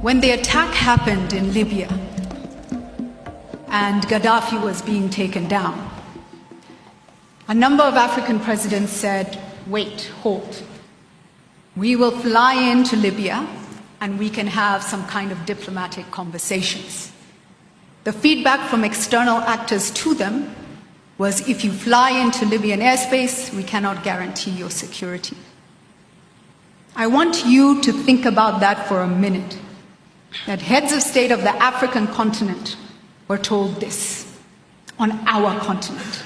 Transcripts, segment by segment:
When the attack happened in Libya and Gaddafi was being taken down, a number of African presidents said, wait, hold. We will fly into Libya and we can have some kind of diplomatic conversations. The feedback from external actors to them was, if you fly into Libyan airspace, we cannot guarantee your security. I want you to think about that for a minute, that heads of state of the African continent were told this on our continent.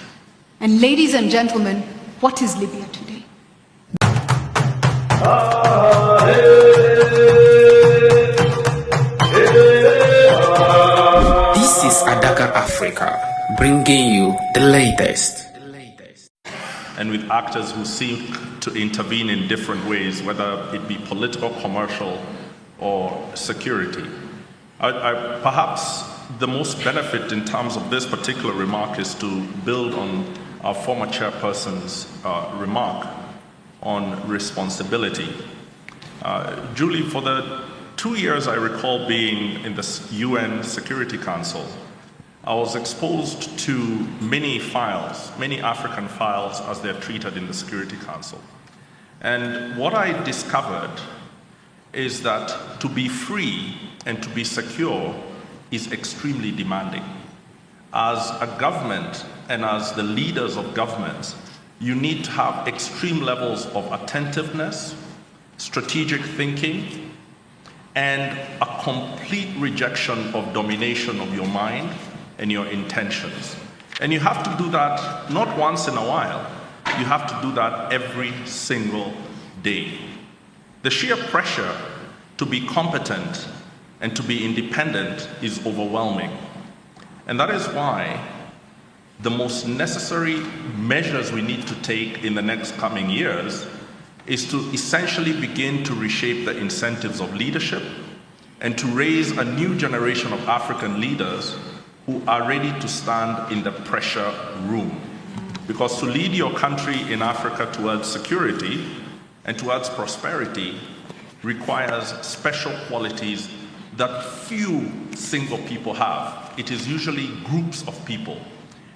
And ladies and gentlemen, what is Libya today? This is Adaka Africa, bringing you the latest. And with actors who seek to intervene in different ways, whether it be political, commercial, or security. Perhaps the most benefit in terms of this particular remark is to build on our former chairperson's remark on responsibility. Julie, for the 2 years I recall being in the UN Security Council, I was exposed to many files, many African files as they're treated in the Security Council. And what I discovered is that to be free and to be secure is extremely demanding. As a government and as the leaders of governments, you need to have extreme levels of attentiveness, strategic thinking, and a complete rejection of domination of your mind and your intentions. And you have to do that not once in a while, you have to do that every single day. The sheer pressure to be competent and to be independent is overwhelming. And that is why the most necessary measures we need to take in the next coming years is to essentially begin to reshape the incentives of leadership and to raise a new generation of African leaders who are ready to stand in the pressure room. Because to lead your country in Africa towards security and towards prosperity requires special qualities that few single people have. It is usually groups of people.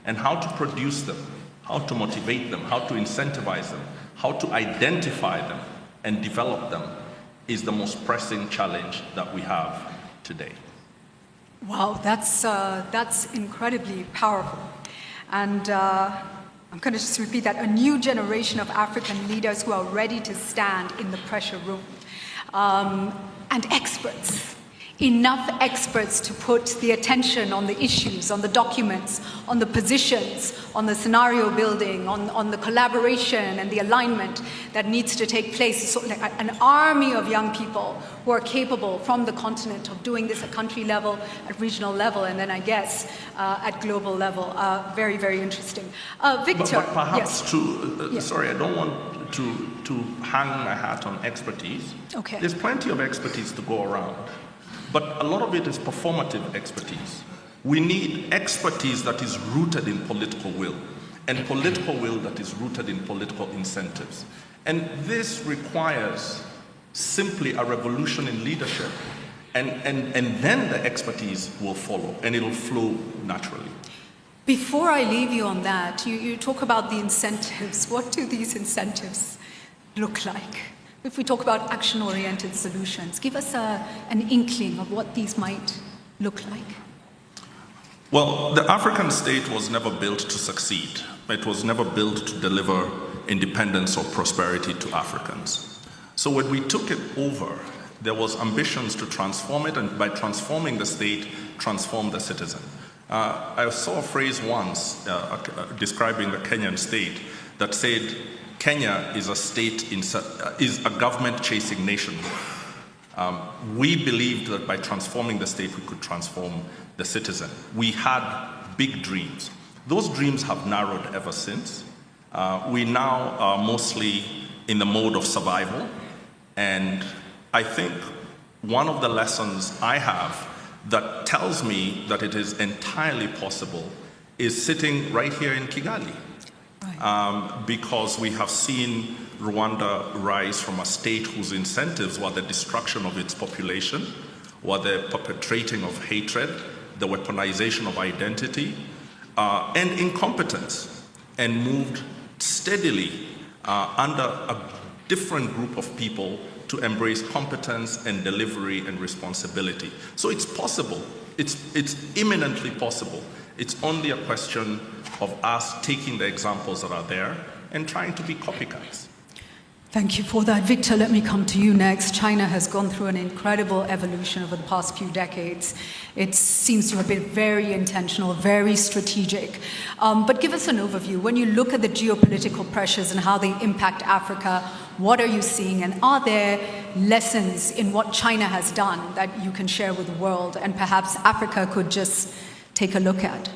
And how to produce them, how to motivate them, how to incentivize them, how to identify them and develop them is the most pressing challenge that we have today. Wow, that's incredibly powerful. And I'm going to just repeat that, a new generation of African leaders who are ready to stand in the pressure room. And experts, enough experts to put the attention on the issues, on the documents, on the positions, on the scenario building, on the collaboration and the alignment that needs to take place. So like an army of young people who are capable from the continent of doing this at country level, at regional level, and then I guess at global level. Very, very interesting. Victor. But perhaps yes. yes. Sorry, I don't want to hang my hat on expertise. Okay. There's plenty of expertise to go around. But a lot of it is performative expertise. We need expertise that is rooted in political will, and political will that is rooted in political incentives. And this requires simply a revolution in leadership, and then the expertise will follow, and it'll flow naturally. Before I leave you on that, you talk about the incentives. What do these incentives look like? If we talk about action-oriented solutions, give us an inkling of what these might look like. Well, the African state was never built to succeed. It was never built to deliver independence or prosperity to Africans. So when we took it over, there was ambitions to transform it, and by transforming the state, transform the citizen. I saw a phrase once describing the Kenyan state that said, Kenya is a government-chasing nation. We believed that by transforming the state, we could transform the citizen. We had big dreams. Those dreams have narrowed ever since. We now are mostly in the mode of survival. And I think one of the lessons I have that tells me that it is entirely possible is sitting right here in Kigali. Because we have seen Rwanda rise from a state whose incentives were the destruction of its population, or the perpetrating of hatred, the weaponization of identity, and incompetence, and moved steadily under a different group of people to embrace competence and delivery and responsibility. So it's possible. It's imminently possible. It's only a question of us taking the examples that are there and trying to be copycats. Thank you for that. Victor, let me come to you next. China has gone through an incredible evolution over the past few decades. It seems to have been very intentional, very strategic. But give us an overview. When you look at the geopolitical pressures and how they impact Africa, what are you seeing? And are there lessons in what China has done that you can share with the world and perhaps Africa could just take a look at?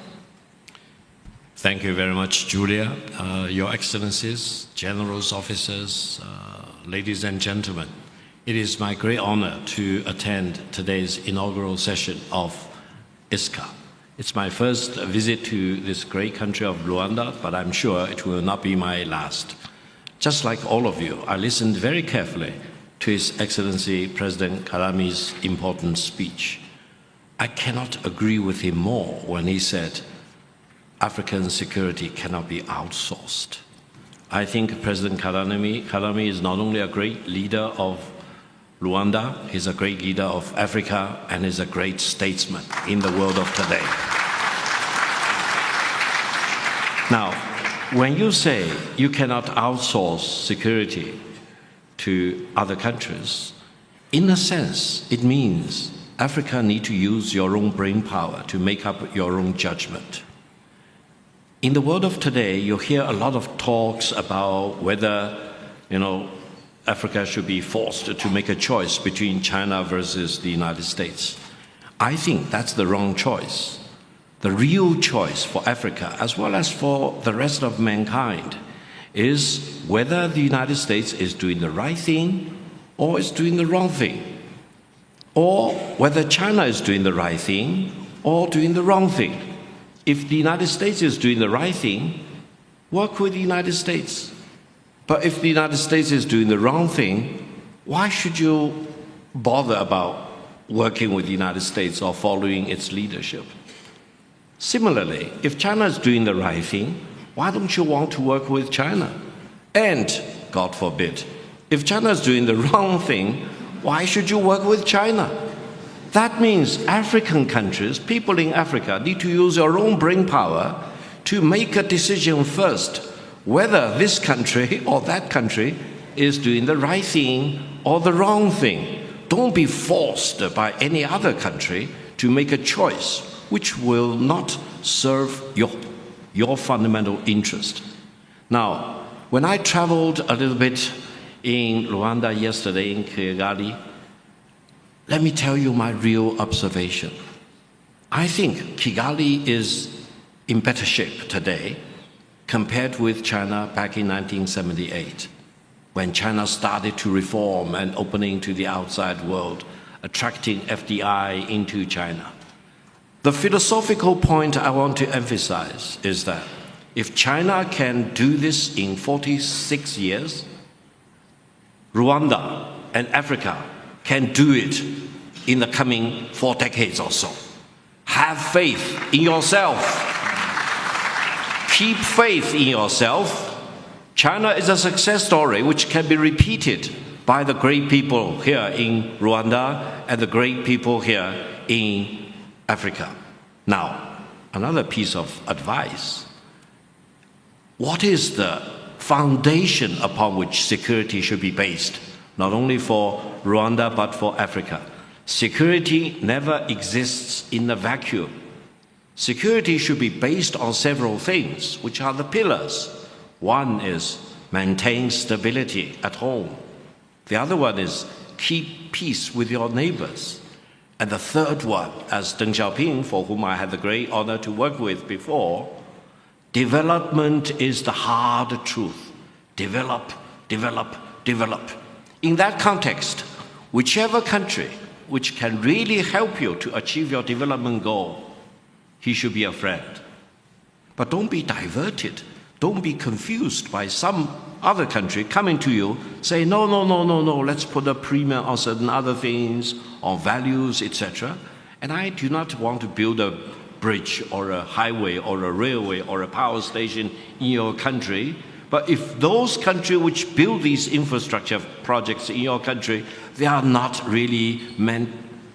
Thank you very much, Julia. Your Excellencies, Generals, Officers, ladies and gentlemen, it is my great honor to attend today's inaugural session of ISCA. It's my first visit to this great country of Rwanda, but I'm sure it will not be my last. Just like all of you, I listened very carefully to His Excellency President Kagami's important speech. I cannot agree with him more when he said, African security cannot be outsourced. I think President Kagame is not only a great leader of Rwanda, he's a great leader of Africa, and is a great statesman in the world of today. Now, when you say you cannot outsource security to other countries, in a sense, it means Africa needs to use your own brain power to make up your own judgment. In the world of today, you hear a lot of talks about whether, Africa should be forced to make a choice between China versus the United States. I think that's the wrong choice. The real choice for Africa, as well as for the rest of mankind, is whether the United States is doing the right thing or is doing the wrong thing, or whether China is doing the right thing or doing the wrong thing. If the United States is doing the right thing, work with the United States. But if the United States is doing the wrong thing, why should you bother about working with the United States or following its leadership? Similarly, if China is doing the right thing, why don't you want to work with China? And, God forbid, if China is doing the wrong thing, why should you work with China? That means African countries, people in Africa, need to use their own brain power to make a decision first, whether this country or that country is doing the right thing or the wrong thing. Don't be forced by any other country to make a choice which will not serve your fundamental interest. Now, when I traveled a little bit in Rwanda yesterday, in Kigali, let me tell you my real observation. I think Kigali is in better shape today compared with China back in 1978, when China started to reform and opening to the outside world, attracting FDI into China. The philosophical point I want to emphasize is that if China can do this in 46 years, Rwanda and Africa can do it in the coming 4 decades or so. Have faith in yourself. Keep faith in yourself. China is a success story which can be repeated by the great people here in Rwanda and the great people here in Africa. Now, another piece of advice. What is the foundation upon which security should be based, not only for Rwanda but for Africa? Security never exists in a vacuum. Security should be based on several things, which are the pillars. One is maintain stability at home. The other one is keep peace with your neighbors. And the third one, as Deng Xiaoping, for whom I had the great honor to work with before, development is the hard truth. Develop, develop, develop. In that context, whichever country which can really help you to achieve your development goal, he should be a friend. But don't be diverted. Don't be confused by some other country coming to you, say, no, no, no, no, no, let's put a premium on certain other things, on values, etc. And I do not want to build a bridge or a highway or a railway or a power station in your country. But if those countries which build these infrastructure projects in your country, they are not really meant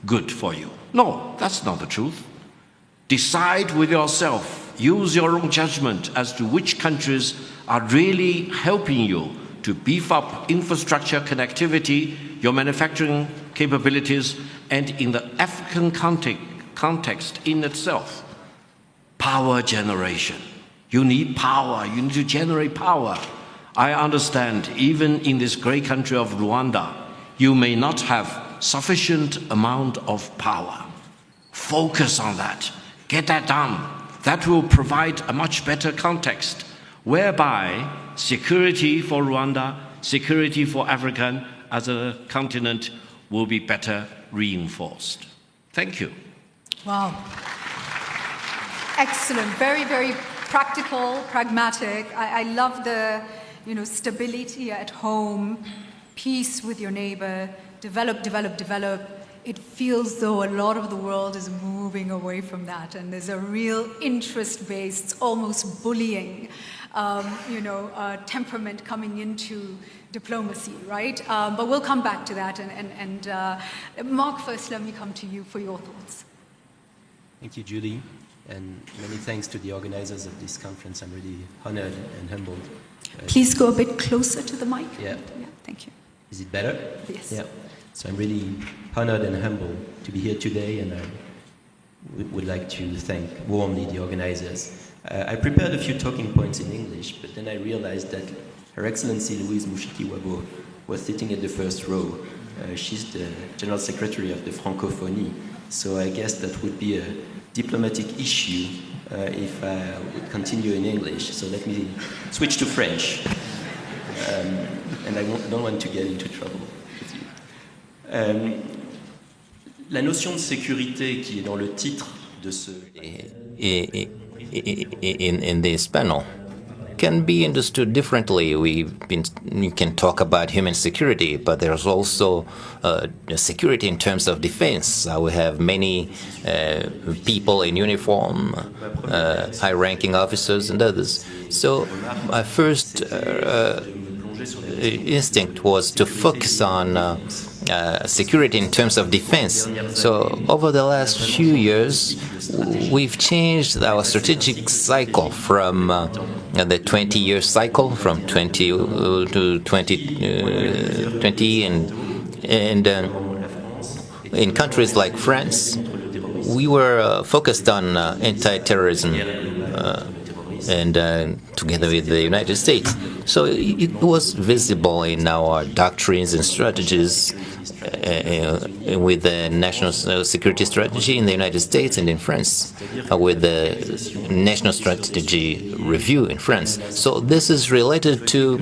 good for you. No, that's not the truth. Decide with yourself, use your own judgment as to which countries are really helping you to beef up infrastructure connectivity, your manufacturing capabilities, and in the African context in itself, power generation. You need power, you need to generate power. I understand, even in this great country of Rwanda, you may not have sufficient amount of power. Focus on that, get that done. That will provide a much better context, whereby security for Rwanda, security for Africa as a continent will be better reinforced. Thank you. Wow. Excellent. Very, very practical, pragmatic. I love the, stability at home, peace with your neighbor, develop, develop, develop. It feels though a lot of the world is moving away from that, and there's a real interest-based, almost bullying, temperament coming into diplomacy, right? But we'll come back to that. And Mark, first, let me come to you for your thoughts. Thank you, Julie, and many thanks to the organizers of this conference. I'm really honored and humbled. Please go a bit closer to the mic. Yeah. Thank you. Is it better? Yes. Yeah. So I'm really honored and humbled to be here today, and I would like to thank warmly the organizers. I prepared a few talking points in English, but then I realized that Her Excellency Louise Mushiki-Wabo was sitting at the first row. She's the General Secretary of the Francophonie, so I guess that would be a diplomatic issue if I would continue in English. So let me switch to French. And I don't want to get into trouble with you. La notion de sécurité qui est dans le titre de ce... In this panel can be understood differently. You can talk about human security, but there's also security in terms of defense. We have many people in uniform, high-ranking officers and others. So my first instinct was to focus on security in terms of defense. So over the last few years, we've changed our strategic cycle from the 20-year cycle, from 20 to 2020, and in countries like France, we were focused on anti-terrorism and together with the United States. So it was visible in our doctrines and strategies with the national security strategy in the United States and in France, with the national strategy review in France. So this is related to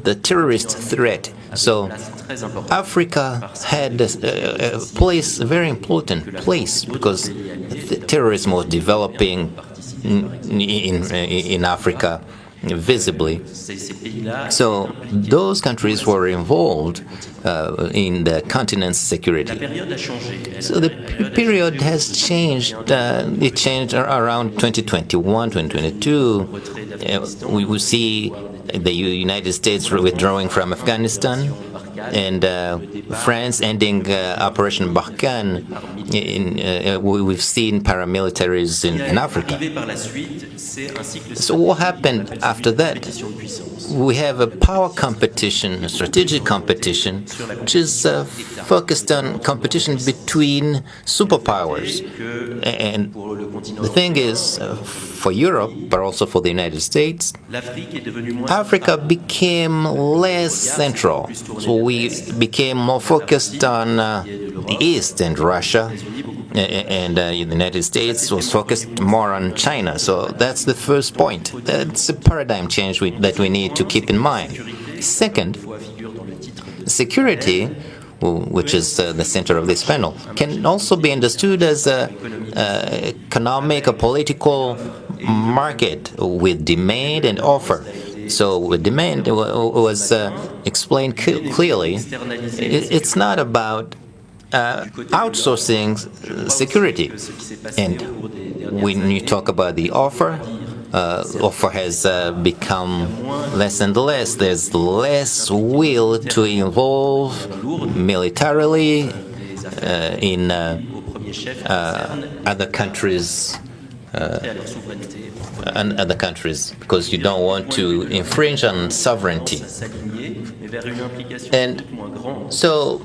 the terrorist threat. So Africa had a very important place, because terrorism was developing in Africa visibly. So those countries were involved in the continent's security. So the period has changed. It changed around 2021, 2022. We will see the United States withdrawing from Afghanistan, and France ending Operation Barkhane. We've seen paramilitaries in Africa. So what happened after that? We have a power competition, a strategic competition, which is focused on competition between superpowers. And the thing is, for Europe, but also for the United States, Africa became less central. So we became more focused on the East and Russia, and the United States was focused more on China. So that's the first point. That's a paradigm change that we need to keep in mind. Second, security, which is the center of this panel, can also be understood as an economic or political market with demand and offer. So the demand was explained clearly. It's not about outsourcing security. And when you talk about the offer has become less and less. There's less will to involve militarily in other countries. And other countries, because you don't want to infringe on sovereignty. And so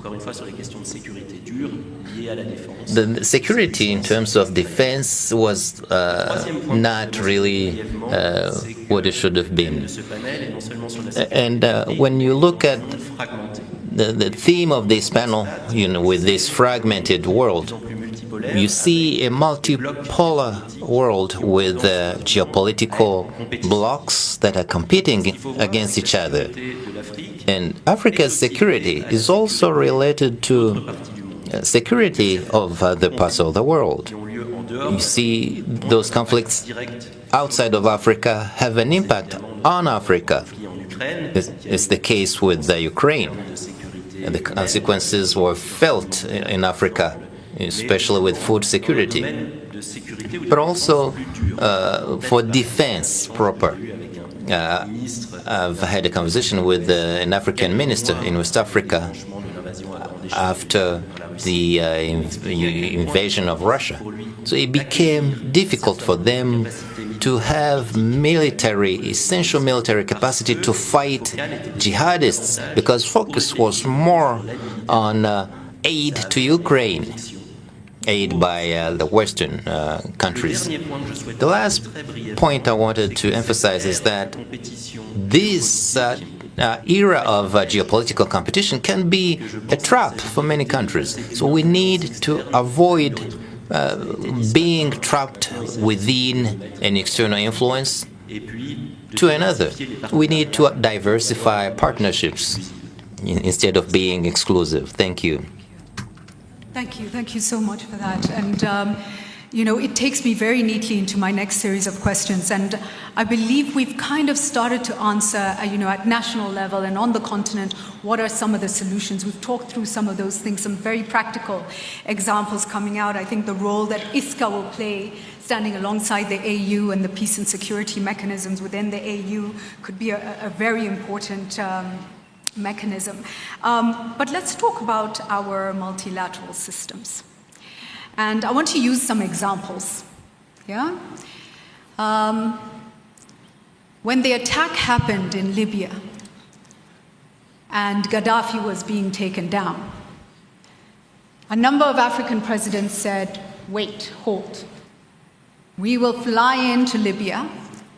the security in terms of defense was not really what it should have been. And when you look at the theme of this panel, with this fragmented world, you see a multipolar world with geopolitical blocs that are competing against each other. And Africa's security is also related to security of other parts of the world. You see those conflicts outside of Africa have an impact on Africa. It's the case with Ukraine. And the consequences were felt in Africa, especially with food security, but also for defense proper. I've had a conversation with an African minister in West Africa after the invasion of Russia. So it became difficult for them to have essential military capacity to fight jihadists, because focus was more on aid to Ukraine, aid by the Western countries. The last point I wanted to emphasize is that this era of geopolitical competition can be a trap for many countries. So we need to avoid being trapped within an external influence to another. We need to diversify partnerships instead of being exclusive. Thank you. Thank you. Thank you so much for that. And, it takes me very neatly into my next series of questions. And I believe we've kind of started to answer, at national level and on the continent, what are some of the solutions. We've talked through some of those things, some very practical examples coming out. I think the role that ISCA will play, standing alongside the AU and the peace and security mechanisms within the AU, could be a very important mechanism. But let's talk about our multilateral systems. And I want to use some examples. Yeah? When the attack happened in Libya and Gaddafi was being taken down, a number of African presidents said, wait, hold. We will fly into Libya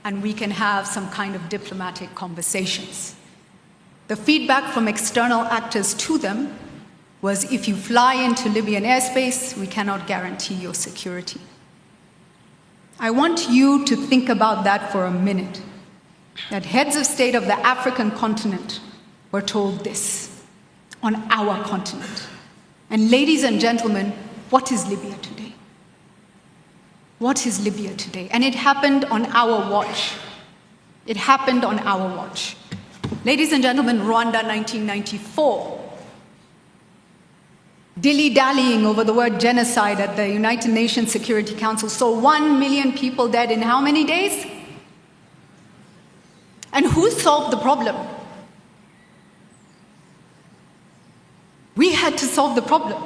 and we can have some kind of diplomatic conversations. The feedback from external actors to them was, if you fly into Libyan airspace, we cannot guarantee your security. I want you to think about that for a minute, that heads of state of the African continent were told this on our continent. And ladies and gentlemen, what is Libya today? What is Libya today? And it happened on our watch. It happened on our watch. Ladies and gentlemen, Rwanda, 1994. Dilly-dallying over the word genocide at the United Nations Security Council saw 1 million people dead in how many days? And who solved the problem? We had to solve the problem.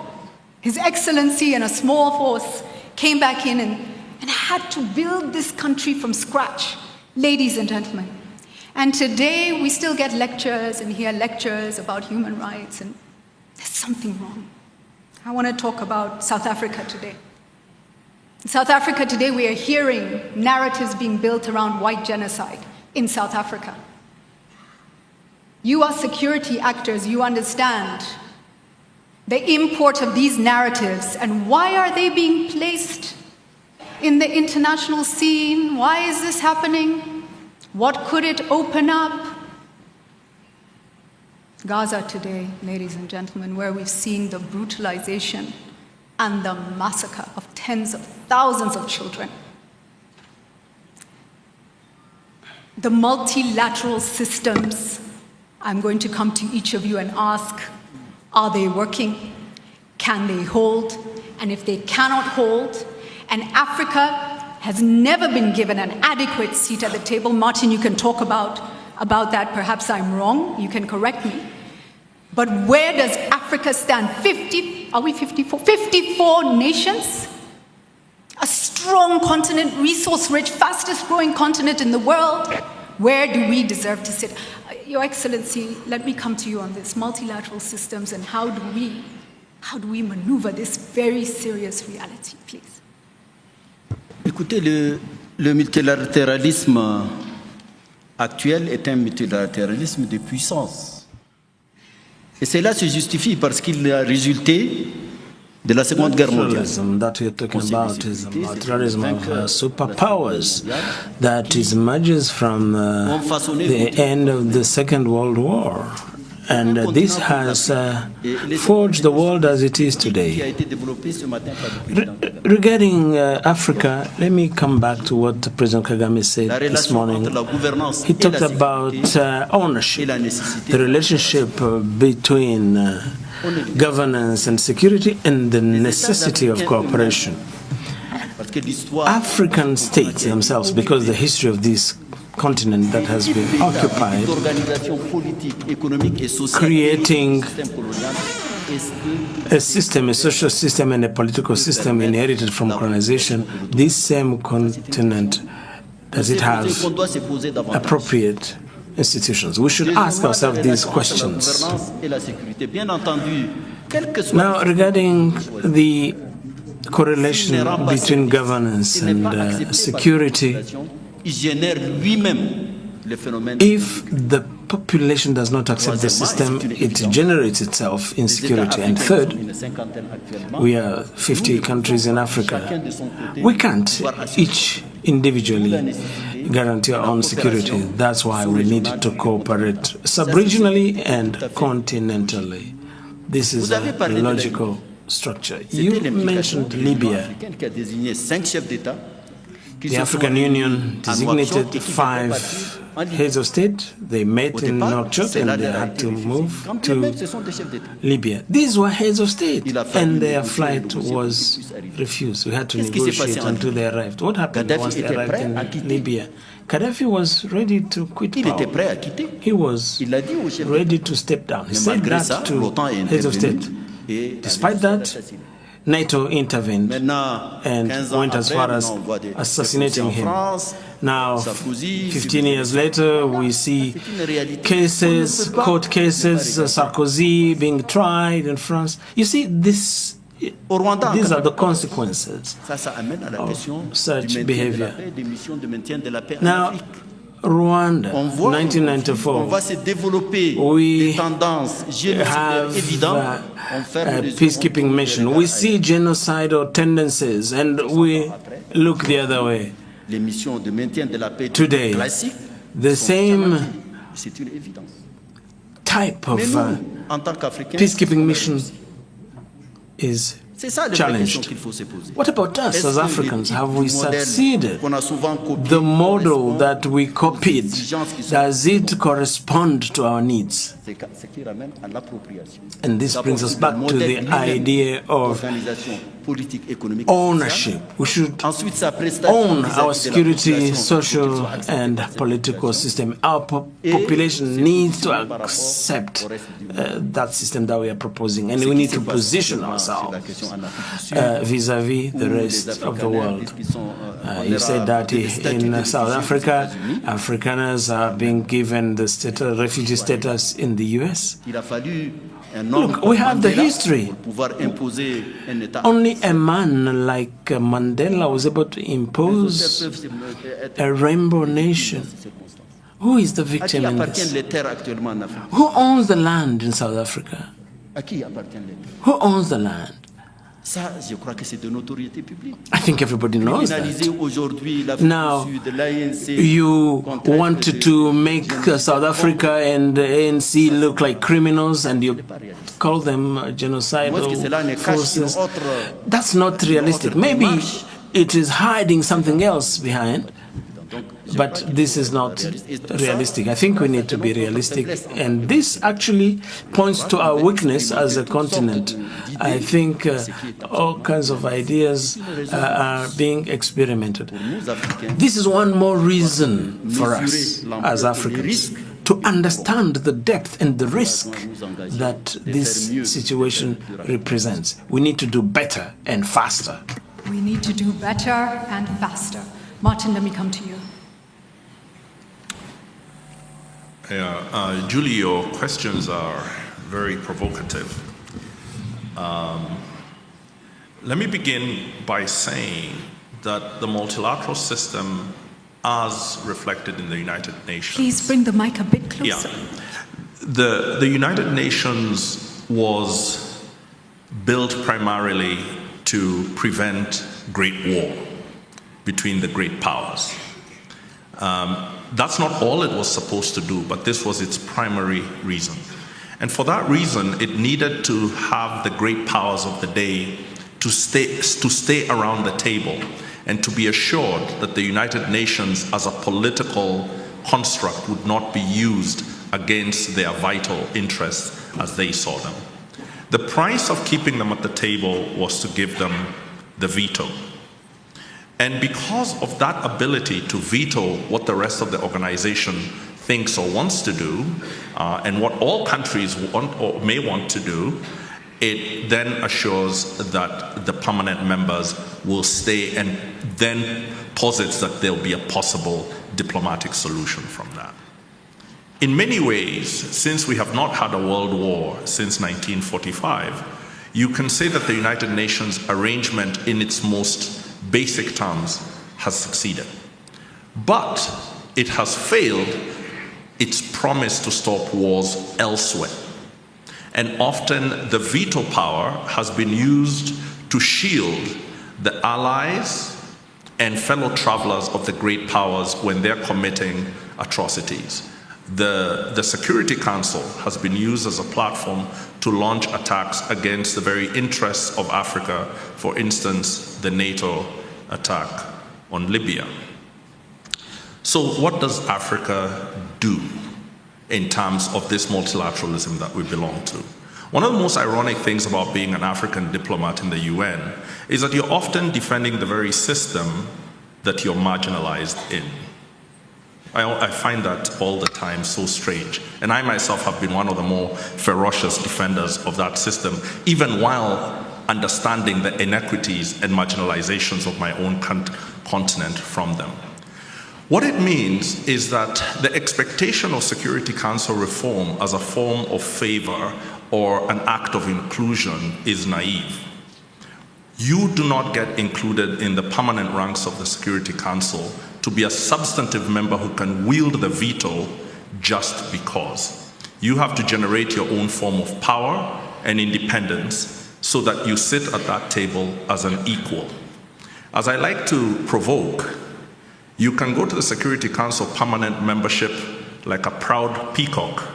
His Excellency and a small force came back in and had to build this country from scratch, ladies and gentlemen. And today we still get lectures and hear lectures about human rights, and there's something wrong. I want to talk about South Africa today. In South Africa today, we are hearing narratives being built around white genocide in South Africa. You are security actors, you understand the import of these narratives and why are they being placed in the international scene? Why is this happening? What could it open up? Gaza today, ladies and gentlemen, where we've seen the brutalization and the massacre of tens of thousands of children. the multilateral systems, I'm going to come to each of you and ask, are they working? Can they hold? And if they cannot hold, and Africa has never been given an adequate seat at the table, Martin, you can talk about that, perhaps I'm wrong, you can correct me. But where does Africa stand? 54 nations? A strong continent, resource-rich, fastest-growing continent in the world. Where do we deserve to sit? Your Excellency, let me come to you on this, multilateral systems, and how do we maneuver this very serious reality, please? Écoutez, le multilatéralisme actuel est un multilatéralisme de puissance. Et cela se justifie parce qu'il a résulté de la Seconde Guerre mondiale. That you're talking about is the multilateralism of superpowers that emerges from the end of the Second World War. And this has forged the world as it is today. Regarding Africa, let me come back to what President Kagame said this morning. He talked about ownership, the relationship between governance and security, and the necessity of cooperation. African states themselves, because the history of this continent that has been occupied, creating a system, a social system and a political system inherited from colonization. This same continent, does it have appropriate institutions? We should ask ourselves these questions. Now, regarding the correlation between governance and security, if the population does not accept the system, it generates itself insecurity. And third, we are 50 countries in Africa. We can't each individually guarantee our own security. That's why we need to cooperate sub-regionally and continentally. This is a logical structure. You mentioned Libya. The African Union designated 5 heads of state. They met in Nouakchott and they had to move to Libya. These were heads of state, and their flight was refused. We had to negotiate until they arrived. What happened once they arrived in Libya? Gaddafi was ready to quit power. He was ready to step down. He said that to heads of state. Despite that, NATO intervened and went as far as assassinating him. Now, 15 years later, we see cases, court cases, Sarkozy being tried in France. You see, these are the consequences of such behavior. Now, Rwanda, 1994, we have a peacekeeping mission. We see genocidal tendencies and we look the other way. Today, the same type of peacekeeping mission is challenged. What about us as Africans? Have we succeeded? The model that we copied, does it correspond to our needs? And this brings us back to the idea of ownership. We should own our security, social and political system. Our population needs to accept that system that we are proposing, and we need to position ourselves vis-à-vis the rest of the world. You said that in South Africa, Afrikaners are being given the refugee status in the US. Look, we have the history. Only a man like Mandela was able to impose a rainbow nation. Who is the victim in this? Who owns the land in South Africa? Who owns the land? I think everybody knows that. Now, you wanted to make South Africa and the ANC look like criminals and you call them genocidal forces. That's not realistic. Maybe it is hiding something else behind. but this is not realistic. I think we need to be realistic, and this actually points to our weakness as a continent. I think all kinds of ideas are being experimented. This is one more reason for us as Africans to understand the depth and the risk that this situation represents. We need to do better and faster. We need to do better and faster. Martin, let me come to you. Yeah, Julie, your questions are very provocative. Let me begin by saying that the multilateral system, as reflected in the United Nations... Please bring the mic a bit closer. Yeah. The United Nations was built primarily to prevent great war between the great powers. That's not all it was supposed to do, but this was its primary reason. And for that reason, it needed to have the great powers of the day to stay around the table and to be assured that the United Nations as a political construct would not be used against their vital interests as they saw them. The price of keeping them at the table was to give them the veto. And because of that ability to veto what the rest of the organization thinks or wants to do, and what all countries want or may want to do, it then assures that the permanent members will stay, and then posits that there'll be a possible diplomatic solution from that. In many ways, since we have not had a world war since 1945, you can say that the United Nations arrangement in its most basic terms has succeeded. But it has failed its promise to stop wars elsewhere. And often the veto power has been used to shield the allies and fellow travelers of the great powers when they're committing atrocities. The Security Council has been used as a platform to launch attacks against the very interests of Africa, for instance, the NATO attack on Libya. So what does Africa do in terms of this multilateralism that we belong to? One of the most ironic things about being an African diplomat in the UN is that you're often defending the very system that you're marginalized in. I find that all the time so strange. And I myself have been one of the more ferocious defenders of that system, even while understanding the inequities and marginalizations of my own continent from them. What it means is that the expectation of Security Council reform as a form of favor or an act of inclusion is naive. You do not get included in the permanent ranks of the Security Council to be a substantive member who can wield the veto just because. You have to generate your own form of power and independence so that you sit at that table as an equal. As I like to provoke, you can go to the Security Council permanent membership like a proud peacock,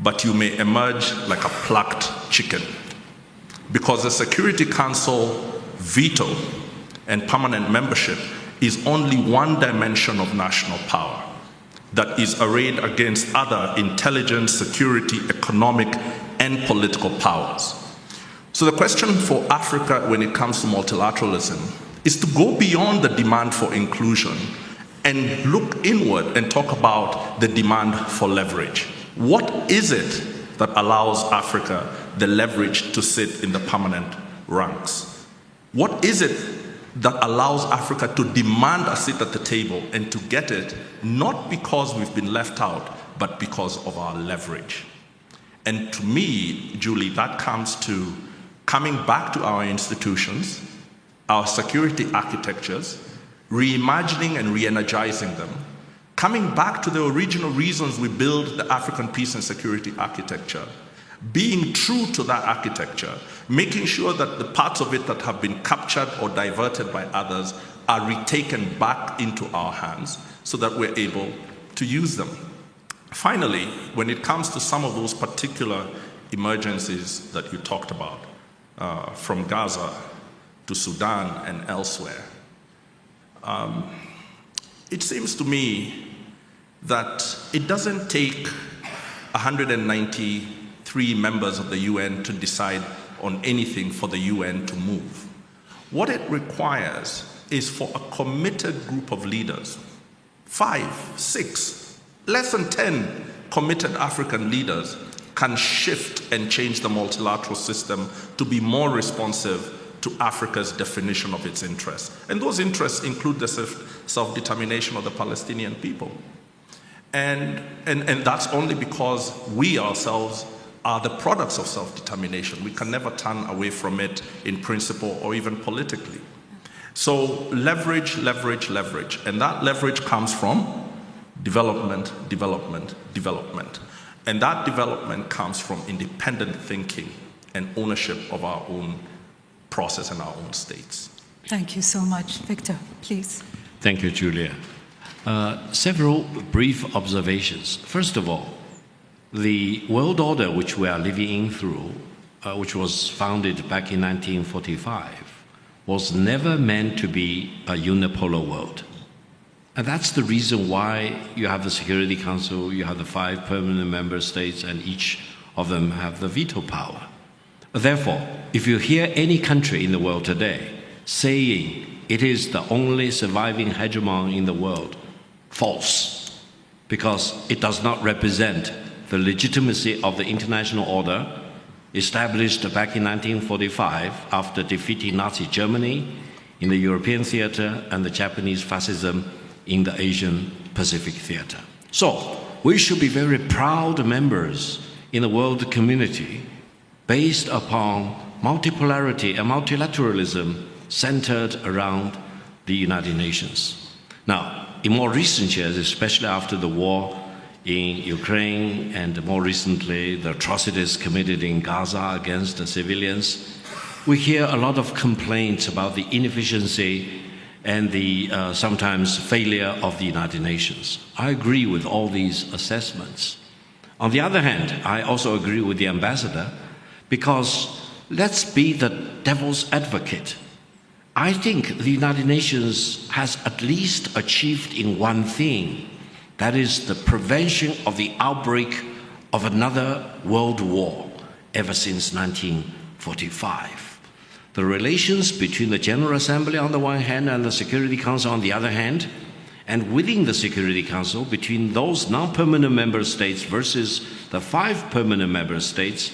but you may emerge like a plucked chicken. Because the Security Council veto and permanent membership is only one dimension of national power that is arrayed against other intelligence, security, economic, and political powers. So the question for Africa when it comes to multilateralism is to go beyond the demand for inclusion and look inward and talk about the demand for leverage. What is it that allows Africa the leverage to sit in the permanent ranks? What is it that allows Africa to demand a seat at the table and to get it, not because we've been left out, but because of our leverage? And to me, Julie, that comes to coming back to our institutions, our security architectures, reimagining and re-energizing them, coming back to the original reasons we built the African peace and security architecture, being true to that architecture, making sure that the parts of it that have been captured or diverted by others are retaken back into our hands so that we're able to use them. Finally, when it comes to some of those particular emergencies that you talked about, from Gaza to Sudan and elsewhere, it seems to me that it doesn't take 193 members of the UN to decide on anything for the UN to move. What it requires is for a committed group of leaders, 5, 6, less than 10 committed African leaders can shift and change the multilateral system to be more responsive to Africa's definition of its interests. And those interests include the self-determination of the Palestinian people. And that's only because we ourselves are the products of self-determination. We can never turn away from it in principle or even politically. So leverage, leverage, leverage. And that leverage comes from development, development, development. And that development comes from independent thinking and ownership of our own process and our own states. Thank you so much. Victor, please. Thank you, Julia. Several brief observations. First of all, the world order which we are living through, which was founded back in 1945, was never meant to be a unipolar world. And that's the reason why you have the Security Council, you have the 5 permanent member states, and each of them have the veto power. Therefore, if you hear any country in the world today saying it is the only surviving hegemon in the world, false, because it does not represent the legitimacy of the international order established back in 1945 after defeating Nazi Germany in the European theater and the Japanese fascism in the Asian Pacific theater. So we should be very proud members in the world community based upon multipolarity and multilateralism centered around the United Nations. Now, in more recent years, especially after the war in Ukraine and more recently the atrocities committed in Gaza against the civilians, we hear a lot of complaints about the inefficiency and the sometimes failure of the United Nations. I agree with all these assessments. On the other hand, I also agree with the ambassador, because let's be the devil's advocate. I think the United Nations has at least achieved in one thing, that is the prevention of the outbreak of another world war ever since 1945. The relations between the General Assembly on the one hand and the Security Council on the other hand, and within the Security Council between those non-permanent member states versus the 5 permanent member states,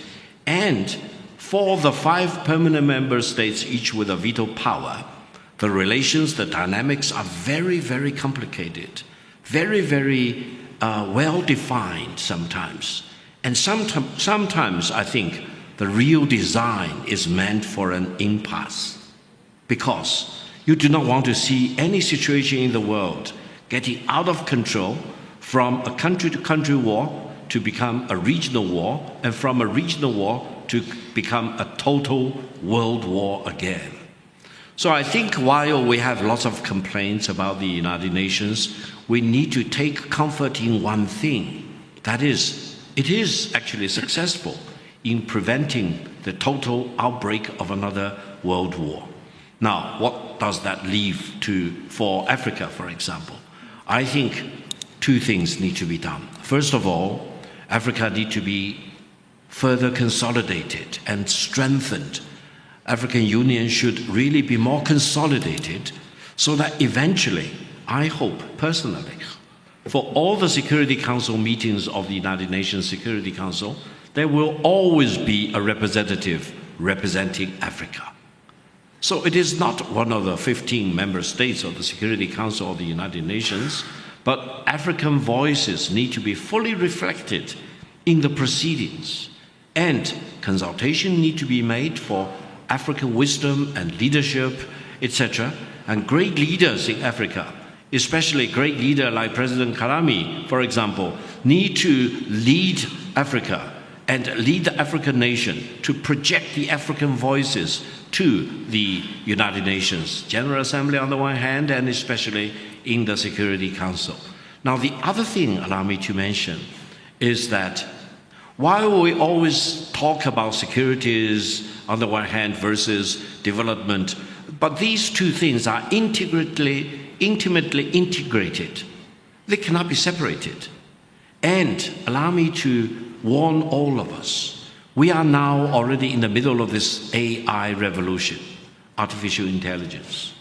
and for the 5 permanent member states, each with a veto power, the relations, the dynamics are very, very complicated, very, very well-defined sometimes. And sometimes I think the real design is meant for an impasse, because you do not want to see any situation in the world getting out of control from a country-to-country war to become a regional war, and from a regional war to become a total world war again. So I think while we have lots of complaints about the United Nations, we need to take comfort in one thing. That is, it is actually successful in preventing the total outbreak of another world war. Now, what does that leave for Africa, for example? I think 2 things need to be done. First of all, Africa needs to be further consolidated and strengthened. African Union should really be more consolidated so that eventually, I hope personally, for all the Security Council meetings of the United Nations Security Council, there will always be a representative representing Africa. So it is not one of the 15 member states of the Security Council of the United Nations, but African voices need to be fully reflected in the proceedings, and consultation need to be made for African wisdom and leadership, etc. And great leaders in Africa, especially a great leader like President Karami, for example, need to lead Africa and lead the African nation to project the African voices to the United Nations General Assembly on the one hand, and especially in the Security Council. Now, the other thing, allow me to mention, is that while we always talk about securities on the one hand versus development, but these 2 things are integrally intimately integrated. They cannot be separated. And allow me to warn all of us. We are now already in the middle of this AI revolution, artificial intelligence.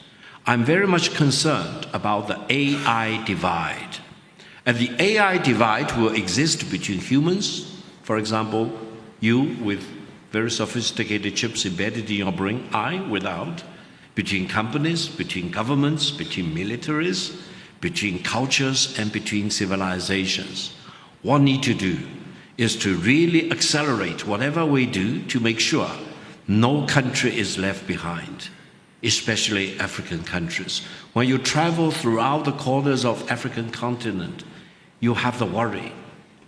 I'm very much concerned about the AI divide. And the AI divide will exist between humans, for example, you with very sophisticated chips embedded in your brain, I without, between companies, between governments, between militaries, between cultures, and between civilizations. What we need to do is to really accelerate whatever we do to make sure no country is left behind, especially African countries. When you travel throughout the corners of African continent, you have the worry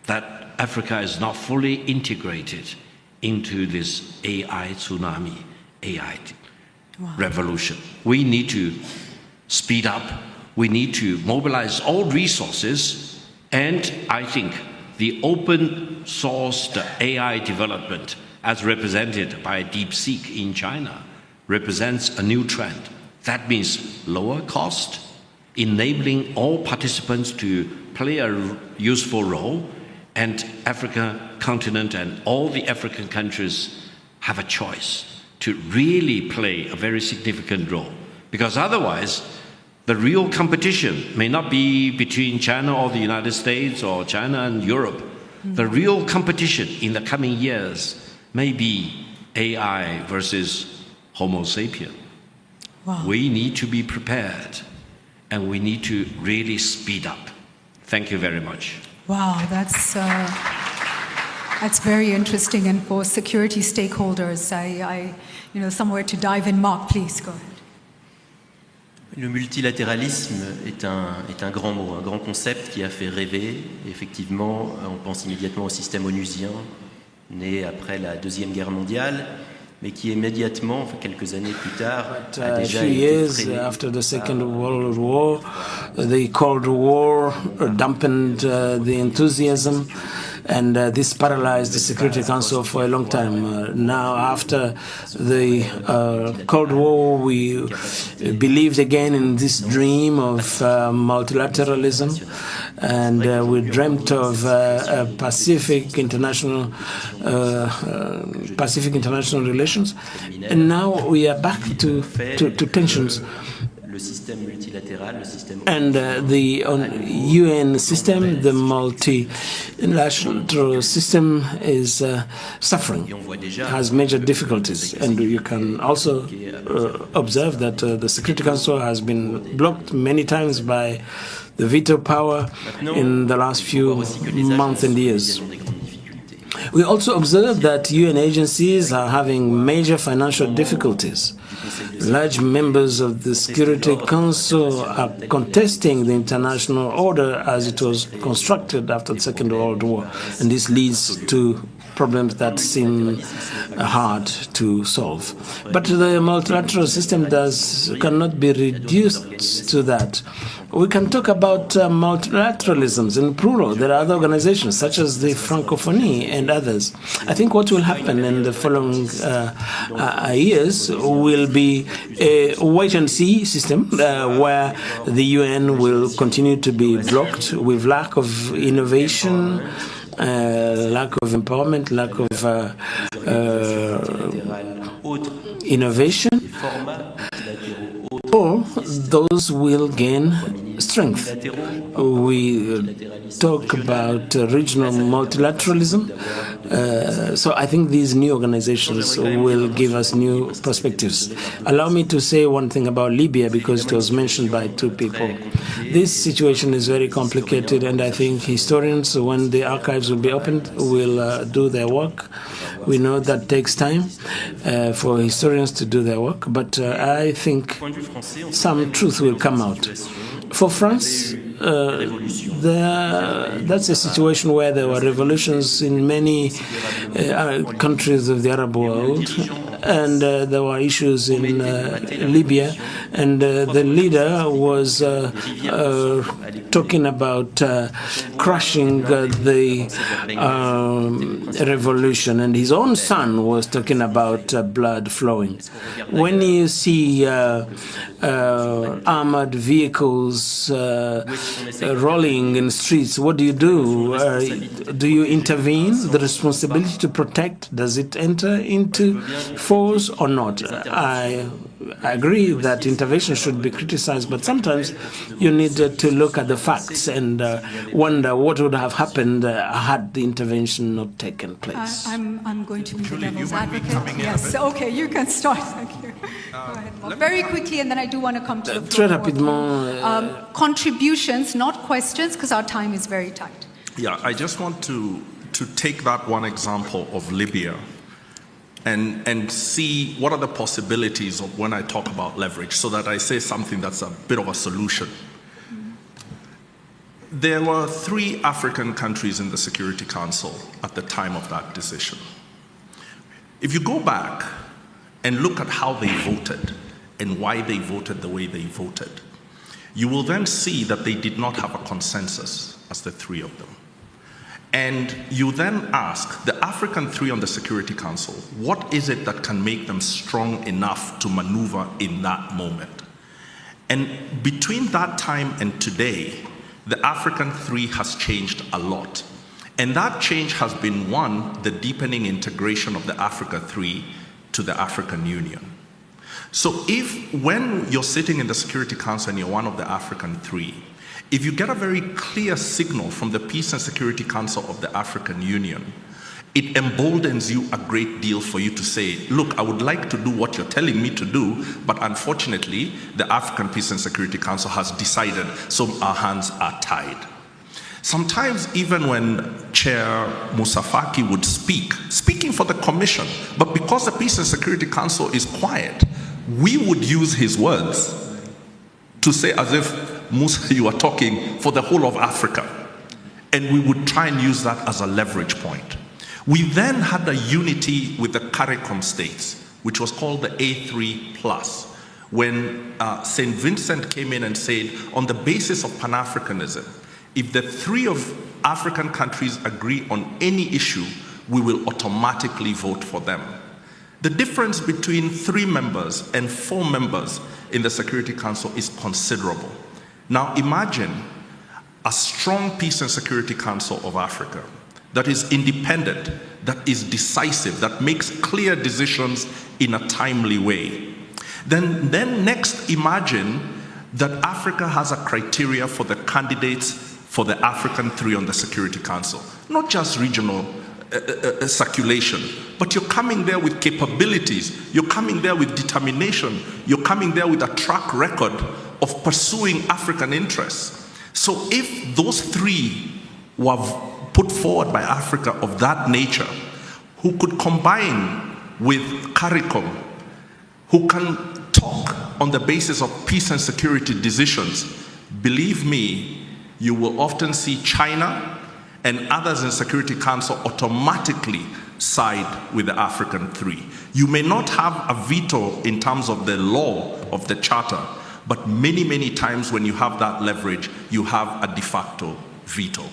that Africa is not fully integrated into this AI tsunami, AI revolution. We need to speed up. We need to mobilize all resources. And I think the open source, the AI development, as represented by DeepSeek in China, represents a new trend. That means lower cost, enabling all participants to play a useful role, and African continent and all the African countries have a choice to really play a very significant role. Because otherwise, the real competition may not be between China or the United States or China and Europe. The real competition in the coming years may be AI versus Homo sapien. Wow. We need to be prepared, and we need to really speed up. Thank you very much. Wow, that's very interesting. And for security stakeholders, somewhere to dive in. Mark, please go ahead. Le multilatéralisme est un grand mot, un grand concept qui a fait rêver. Effectivement, on pense immédiatement au système onusien, né après la Deuxième Guerre mondiale, mais qui immédiatement, quelques années plus tard, a déjà été freiné. After the Second World War, the Cold War dampened the enthusiasm, and this paralyzed the Security Council for a long time. Now, after the Cold War, we believed again in this dream of multilateralism, and we dreamt of Pacific international relations, and now we are back to tensions. And the UN system, the multilateral system, is suffering, has major difficulties. And you can also observe that the Security Council has been blocked many times by the veto power in the last few months and years. We also observe that UN agencies are having major financial difficulties. Large members of the Security Council are contesting the international order as it was constructed after the Second World War, and this leads to problems that seem hard to solve. But the multilateral system cannot be reduced to that. We can talk about multilateralisms in plural. There are other organizations such as the Francophonie and others. I think what will happen in the following years will be a wait-and-see system where the UN will continue to be blocked with lack of innovation, lack of empowerment, lack of innovation, or those will gain strength. We talk about regional multilateralism, so I think these new organizations will give us new perspectives. Allow me to say one thing about Libya, because it was mentioned by two people. This situation is very complicated, and I think historians, when the archives will be opened, will do their work. We know that takes time for historians to do their work, but I think some truth will come out. For France, that's a situation where there were revolutions in many countries of the Arab world, and there were issues in Libya, and the leader was talking about crushing the revolution, and his own son was talking about blood flowing. When you see armored vehicles rolling in streets, what do you do? Do you intervene? The responsibility to protect, does it enter into force or not? I agree that intervention should be criticized, but sometimes you need to look at the facts and wonder what would have happened had the intervention not taken place. I'm going to be the devil's advocate. Yes, okay, you can start. Thank you. Go ahead. Well, very quickly, and then I do want to come to the floor. Très rapidement. Contributions, not questions, because our time is very tight. Yeah, I just want to take that one example of Libya and see what are the possibilities of when I talk about leverage, so that I say something that's a bit of a solution. There were 3 African countries in the Security Council at the time of that decision. If you go back and look at how they voted and why they voted the way they voted, you will then see that they did not have a consensus as the 3 of them. And you then ask the African 3 on the Security Council, what is it that can make them strong enough to maneuver in that moment? And between that time and today, the African 3 has changed a lot. And that change has been, 1, the deepening integration of the Africa 3 to the African Union. So if, when you're sitting in the Security Council and you're one of the African 3, if you get a very clear signal from the Peace and Security Council of the African Union, it emboldens you a great deal for you to say, look, I would like to do what you're telling me to do, but unfortunately, the African Peace and Security Council has decided, so our hands are tied. Sometimes even when Chair Moussa Faki would speaking for the Commission, but because the Peace and Security Council is quiet, we would use his words to say as if, Moussa, you are talking for the whole of Africa. And we would try and use that as a leverage point. We then had a unity with the CARICOM states, which was called the A3+, when St. Vincent came in and said, on the basis of Pan-Africanism, if the 3 of African countries agree on any issue, we will automatically vote for them. The difference between 3 members and 4 members in the Security Council is considerable. Now imagine a strong Peace and Security Council of Africa that is independent, that is decisive, that makes clear decisions in a timely way. Then next imagine that Africa has a criteria for the candidates for the African 3 on the Security Council, not just regional circulation, but you're coming there with capabilities, you're coming there with determination, you're coming there with a track record of pursuing African interests. So if those 3 were put forward by Africa of that nature, who could combine with CARICOM, who can talk on the basis of peace and security decisions, believe me, you will often see China and others in Security Council automatically side with the African 3. You may not have a veto in terms of the law of the charter, but many, many times when you have that leverage, you have a de facto veto.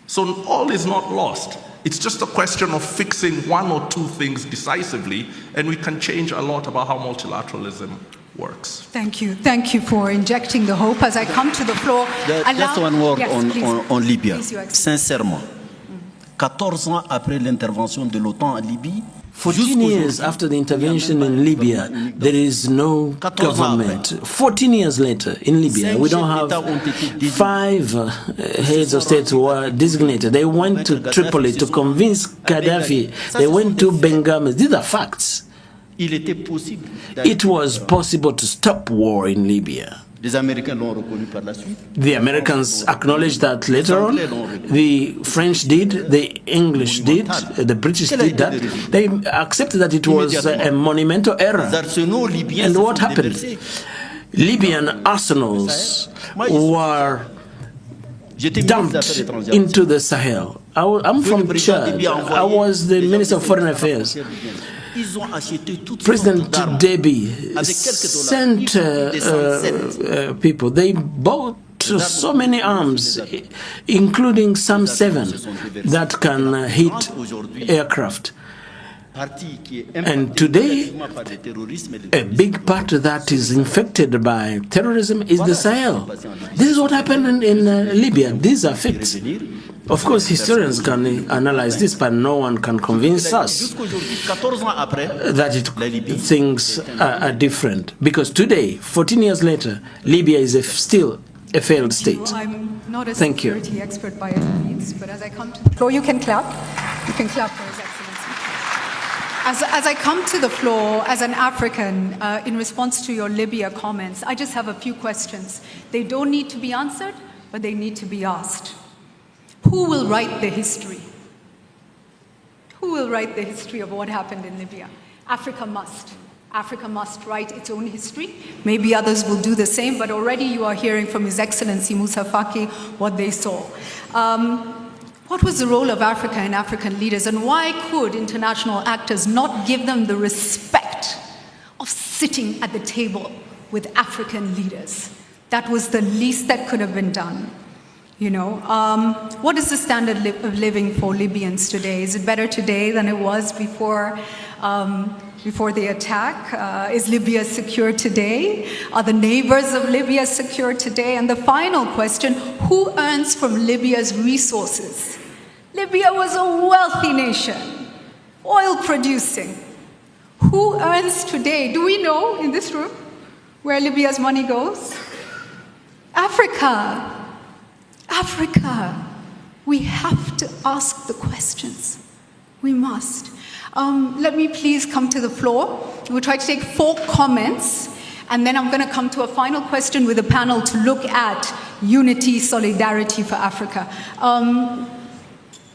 So all is not lost. It's just a question of fixing 1 or 2 things decisively, and we can change a lot about how multilateralism works. Thank you. Thank you for injecting the hope. As I come to the floor, just one word on Libya. Please, Sincèrement, 14 ans après l'intervention de l'OTAN en Libye, 14 years after the intervention in Libya, there is no government. 14 years later, in Libya, we don't have 5 heads of state who were designated. They went to Tripoli to convince Gaddafi. They went to Benghazi. These are facts. It was possible to stop war in Libya. The Americans acknowledged that later on. The French did, the English did, the British did that. They accepted that it was a monumental error. And what happened? Libyan arsenals were dumped into the Sahel. I'm from Chad. I was the Minister of Foreign Affairs. President Deby sent people. They bought so many arms, including some 7 that can hit aircraft. And today, a big part that is infected by terrorism is the Sahel. This is what happened in Libya. These are facts. Of course, historians can analyze this, but no one can convince us that things are different. Because today, 14 years later, Libya is still a failed state. I'm not a Thank you. security expert by any means, but as I come to the floor, you can clap. You can clap for His Excellency. As I come to the floor as an African, in response to your Libya comments, I just have a few questions. They don't need to be answered, but they need to be asked. Who will write the history? Who will write the history of what happened in Libya? Africa must. Africa must write its own history. Maybe others will do the same, but already you are hearing from His Excellency Moussa Faki what they saw. What was the role of Africa and African leaders, and why could international actors not give them the respect of sitting at the table with African leaders? That was the least that could have been done. You know, what is the standard of living for Libyans today? Is it better today than it was before the attack? Is Libya secure today? Are the neighbors of Libya secure today? And the final question, who earns from Libya's resources? Libya was a wealthy nation, oil producing. Who earns today? Do we know in this room where Libya's money goes? Africa. Africa. We have to ask the questions. We must. Let me please come to the floor. We'll try to take 4 comments, and then I'm going to come to a final question with the panel to look at unity, solidarity for Africa.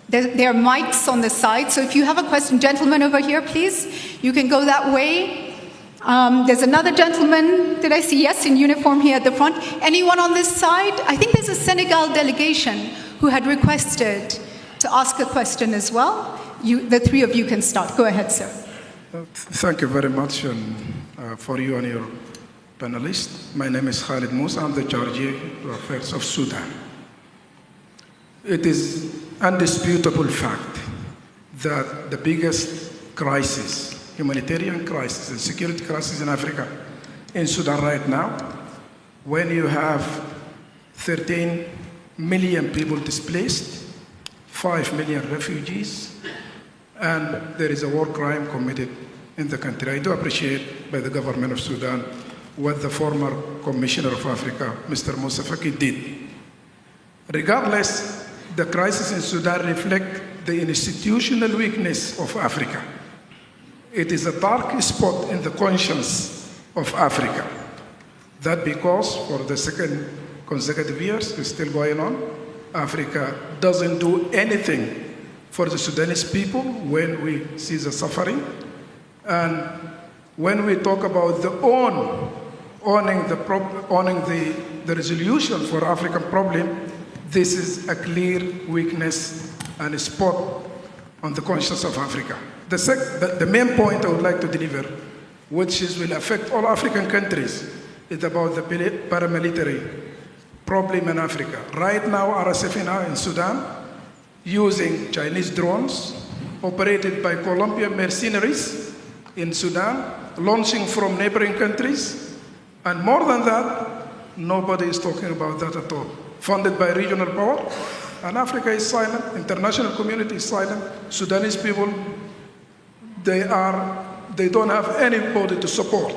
There are mics on the side, so if you have a question, gentlemen over here, please, you can go that way. There's another gentleman, did I see? Yes, in uniform here at the front. Anyone on this side? I think there's a Senegal delegation who had requested to ask a question as well. The 3 of you can start. Go ahead, sir. Thank you very much for you and your panelists. My name is Khalid Moussa. I'm the Charge d'Affaires of Sudan. It is undisputable fact that the biggest crisis, humanitarian crisis and security crisis in Africa, in Sudan right now, when you have 13 million people displaced, 5 million refugees, and there is a war crime committed in the country. I do appreciate by the government of Sudan what the former Commissioner of Africa, Mr. Moussa Faki, did. Regardless, the crisis in Sudan reflects the institutional weakness of Africa. It is a dark spot in the conscience of Africa. That because for the 2nd consecutive years, it's still going on, Africa doesn't do anything for the Sudanese people when we see the suffering. And when we talk about the owning the resolution for African problem, this is a clear weakness and a spot on the conscience of Africa. The main point I would like to deliver, which will affect all African countries, is about the paramilitary problem in Africa. Right now, RSF in Sudan, using Chinese drones, operated by Colombian mercenaries in Sudan, launching from neighboring countries. And more than that, nobody is talking about that at all. Funded by regional power, and Africa is silent, international community is silent. Sudanese people, they don't have anybody to support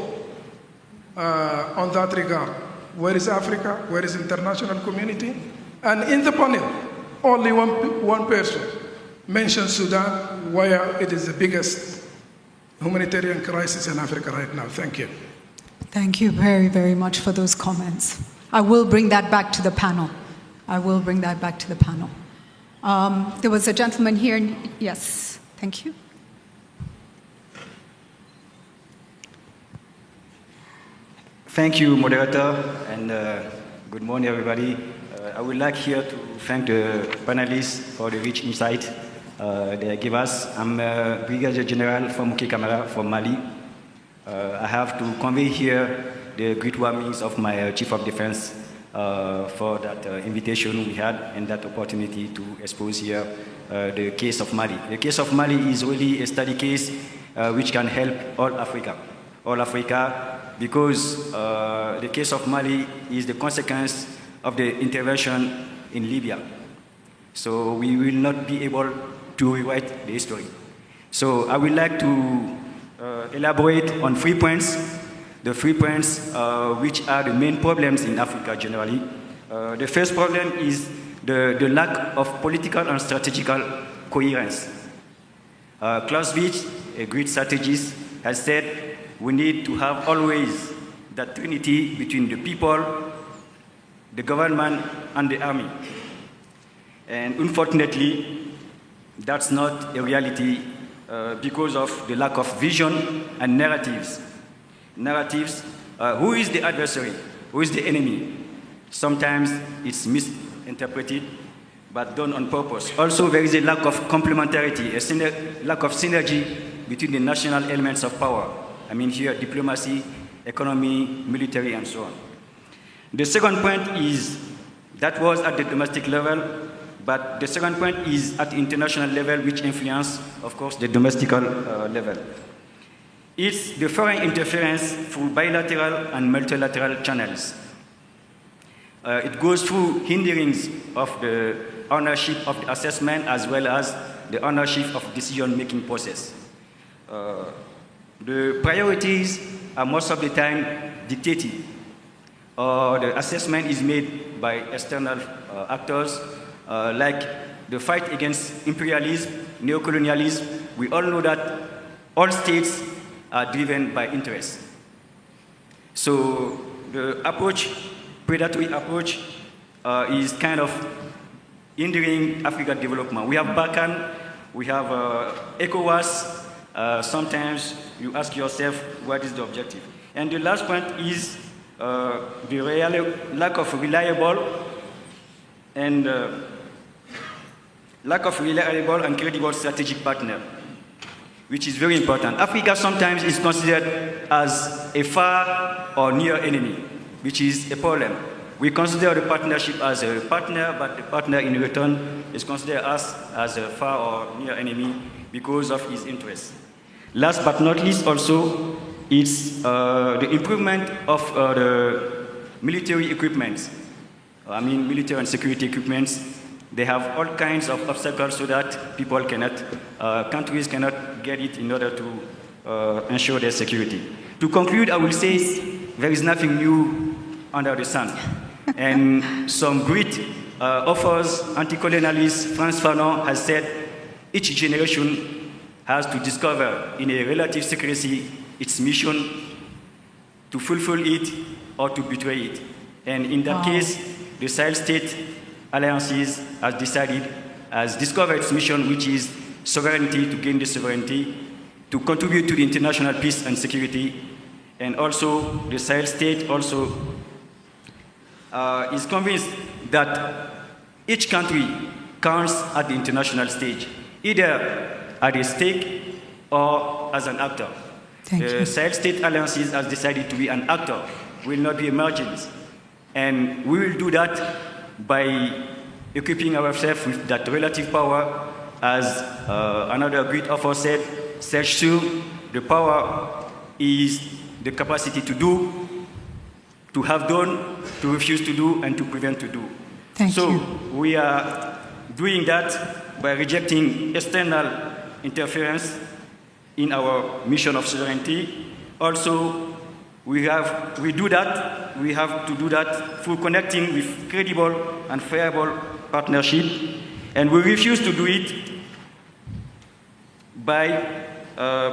on that regard. Where is Africa? Where is international community? And in the panel, only one person mentioned Sudan, where it is the biggest humanitarian crisis in Africa right now. Thank you. Thank you very, very much for those comments. I will bring that back to the panel. I will bring that back to the panel. There was a gentleman here. Yes, thank you. Thank you, moderator, and good morning, everybody. I would like here to thank the panelists for the rich insight they give us. I'm Brigadier General from Muke Camara from Mali. I have to convey here the great warnings of my Chief of Defense for that invitation we had and that opportunity to expose here the case of Mali. The case of Mali is really a study case which can help all Africa. All Africa, because the case of Mali is the consequence of the intervention in Libya. So we will not be able to rewrite the history. So I would like to elaborate on 3 points, the 3 points which are the main problems in Africa generally. The first problem is the lack of political and strategical coherence. Clausewitz, a great strategist, has said we need to have always that trinity between the people, the government, and the army. And unfortunately, that's not a reality because of the lack of vision and narratives. Narratives, who is the adversary? Who is the enemy? Sometimes it's misinterpreted, but done on purpose. Also, there is a lack of complementarity, a lack of synergy between the national elements of power. I mean here, diplomacy, economy, military, and so on. The second point is, that was at the domestic level, but the second point is at the international level, which influence, of course, the domestic level. It's the foreign interference through bilateral and multilateral channels. It goes through hinderings of the ownership of the assessment as well as the ownership of decision-making process. The priorities are most of the time dictated, or the assessment is made by external actors, like the fight against imperialism, neocolonialism. We all know that all states are driven by interest. So the approach, predatory approach, is kind of hindering African development. We have Balkan, we have ECOWAS. Sometimes you ask yourself, what is the objective? And the last point is the lack of reliable and credible strategic partner, which is very important. Africa sometimes is considered as a far or near enemy, which is a problem. We consider the partnership as a partner, but the partner in return is considered us as a far or near enemy because of his interests. Last but not least also, it's the improvement of the military equipment. I mean military and security equipments. They have all kinds of obstacles so that people cannot, countries cannot get it in order to ensure their security. To conclude, I will say there is nothing new under the sun. And some great authors, anti-colonialists, Frantz Fanon has said, each generation has to discover in a relative secrecy its mission, to fulfill it or to betray it. And in that case, the Sahel state alliances has discovered its mission, which is sovereignty, to gain the sovereignty, to contribute to the international peace and security. And also, the Sahel state also is convinced that each country counts at the international stage, either at a stake or as an actor. The Sahel state alliances has decided to be an actor, will not be a margins. And we will do that by equipping ourselves with that relative power. As another great author said, Serge Sur, the power is the capacity to do, to have done, to refuse to do, and to prevent to do. So we are doing that by rejecting external interference in our mission of sovereignty. Also, we have to do that through connecting with credible and favorable partnership, and we refuse to do it by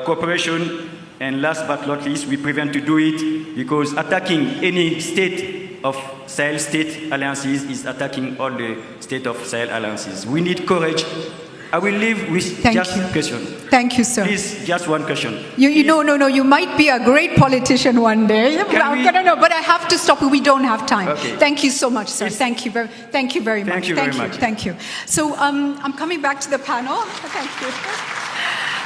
cooperation. And last but not least, we prevent to do it because attacking any state of Sahel state alliances is attacking all the state of Sahel alliances. We need courage. I will leave with just a question. Thank you, sir. Please, just one question. No, you might be a great politician one day. No, but I have to stop. We don't have time. Okay. Thank you so much, sir. Thank you very much. Thank you very much. Thank you. So I'm coming back to the panel. Thank you.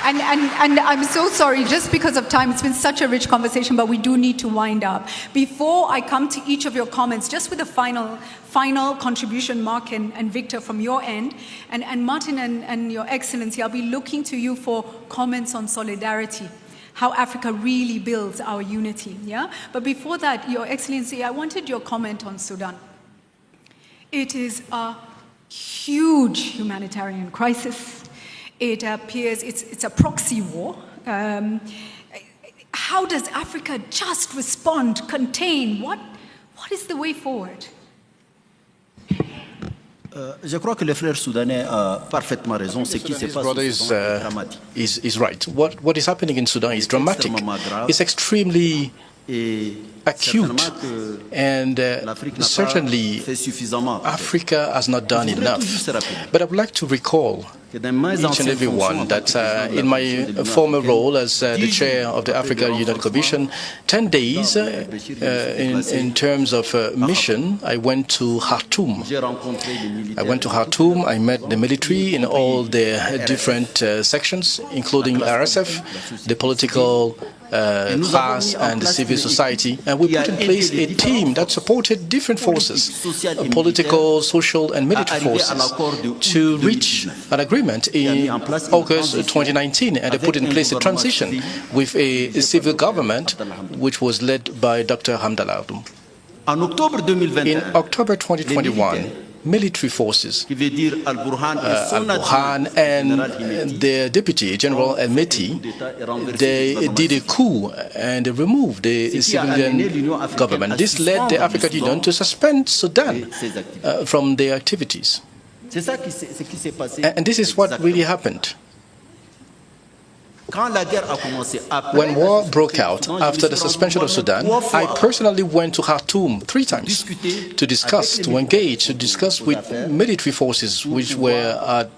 And I'm so sorry, just because of time, it's been such a rich conversation, but we do need to wind up. Before I come to each of your comments, just with a final contribution, Mark and Victor, from your end, and Martin and Your Excellency, I'll be looking to you for comments on solidarity, how Africa really builds our unity, yeah? But before that, Your Excellency, I wanted your comment on Sudan. It is a huge humanitarian crisis. It appears it's a proxy war. How does Africa just respond, contain? What is the way forward? Je crois que le frère soudanais a parfaitement raison. Ce qui se passe au Soudan est dramatique. Is right. What is happening in Sudan is dramatic. It's extremely acute, and certainly Africa has not done enough. But I would like to recall each and every one that in my former role as the chair of the Africa Union Commission, 10 days in terms of mission, I went to Khartoum. I met the military in all their different sections, including RSF, the political class and the civil society, and we put in place a team that supported different forces, political, social and military forces, to reach an agreement in August 2019, and they put in place a transition with a civil government which was led by Dr. Hamdallah. In October 2021, military forces, Al-Burhan and their deputy, General El-Meti, they did a coup and removed the civilian government. This led the African Union to suspend Sudan from their activities. And this is what really happened. When war broke out after the suspension of Sudan, I personally went to Khartoum 3 times to discuss, to engage, to discuss with military forces which were at,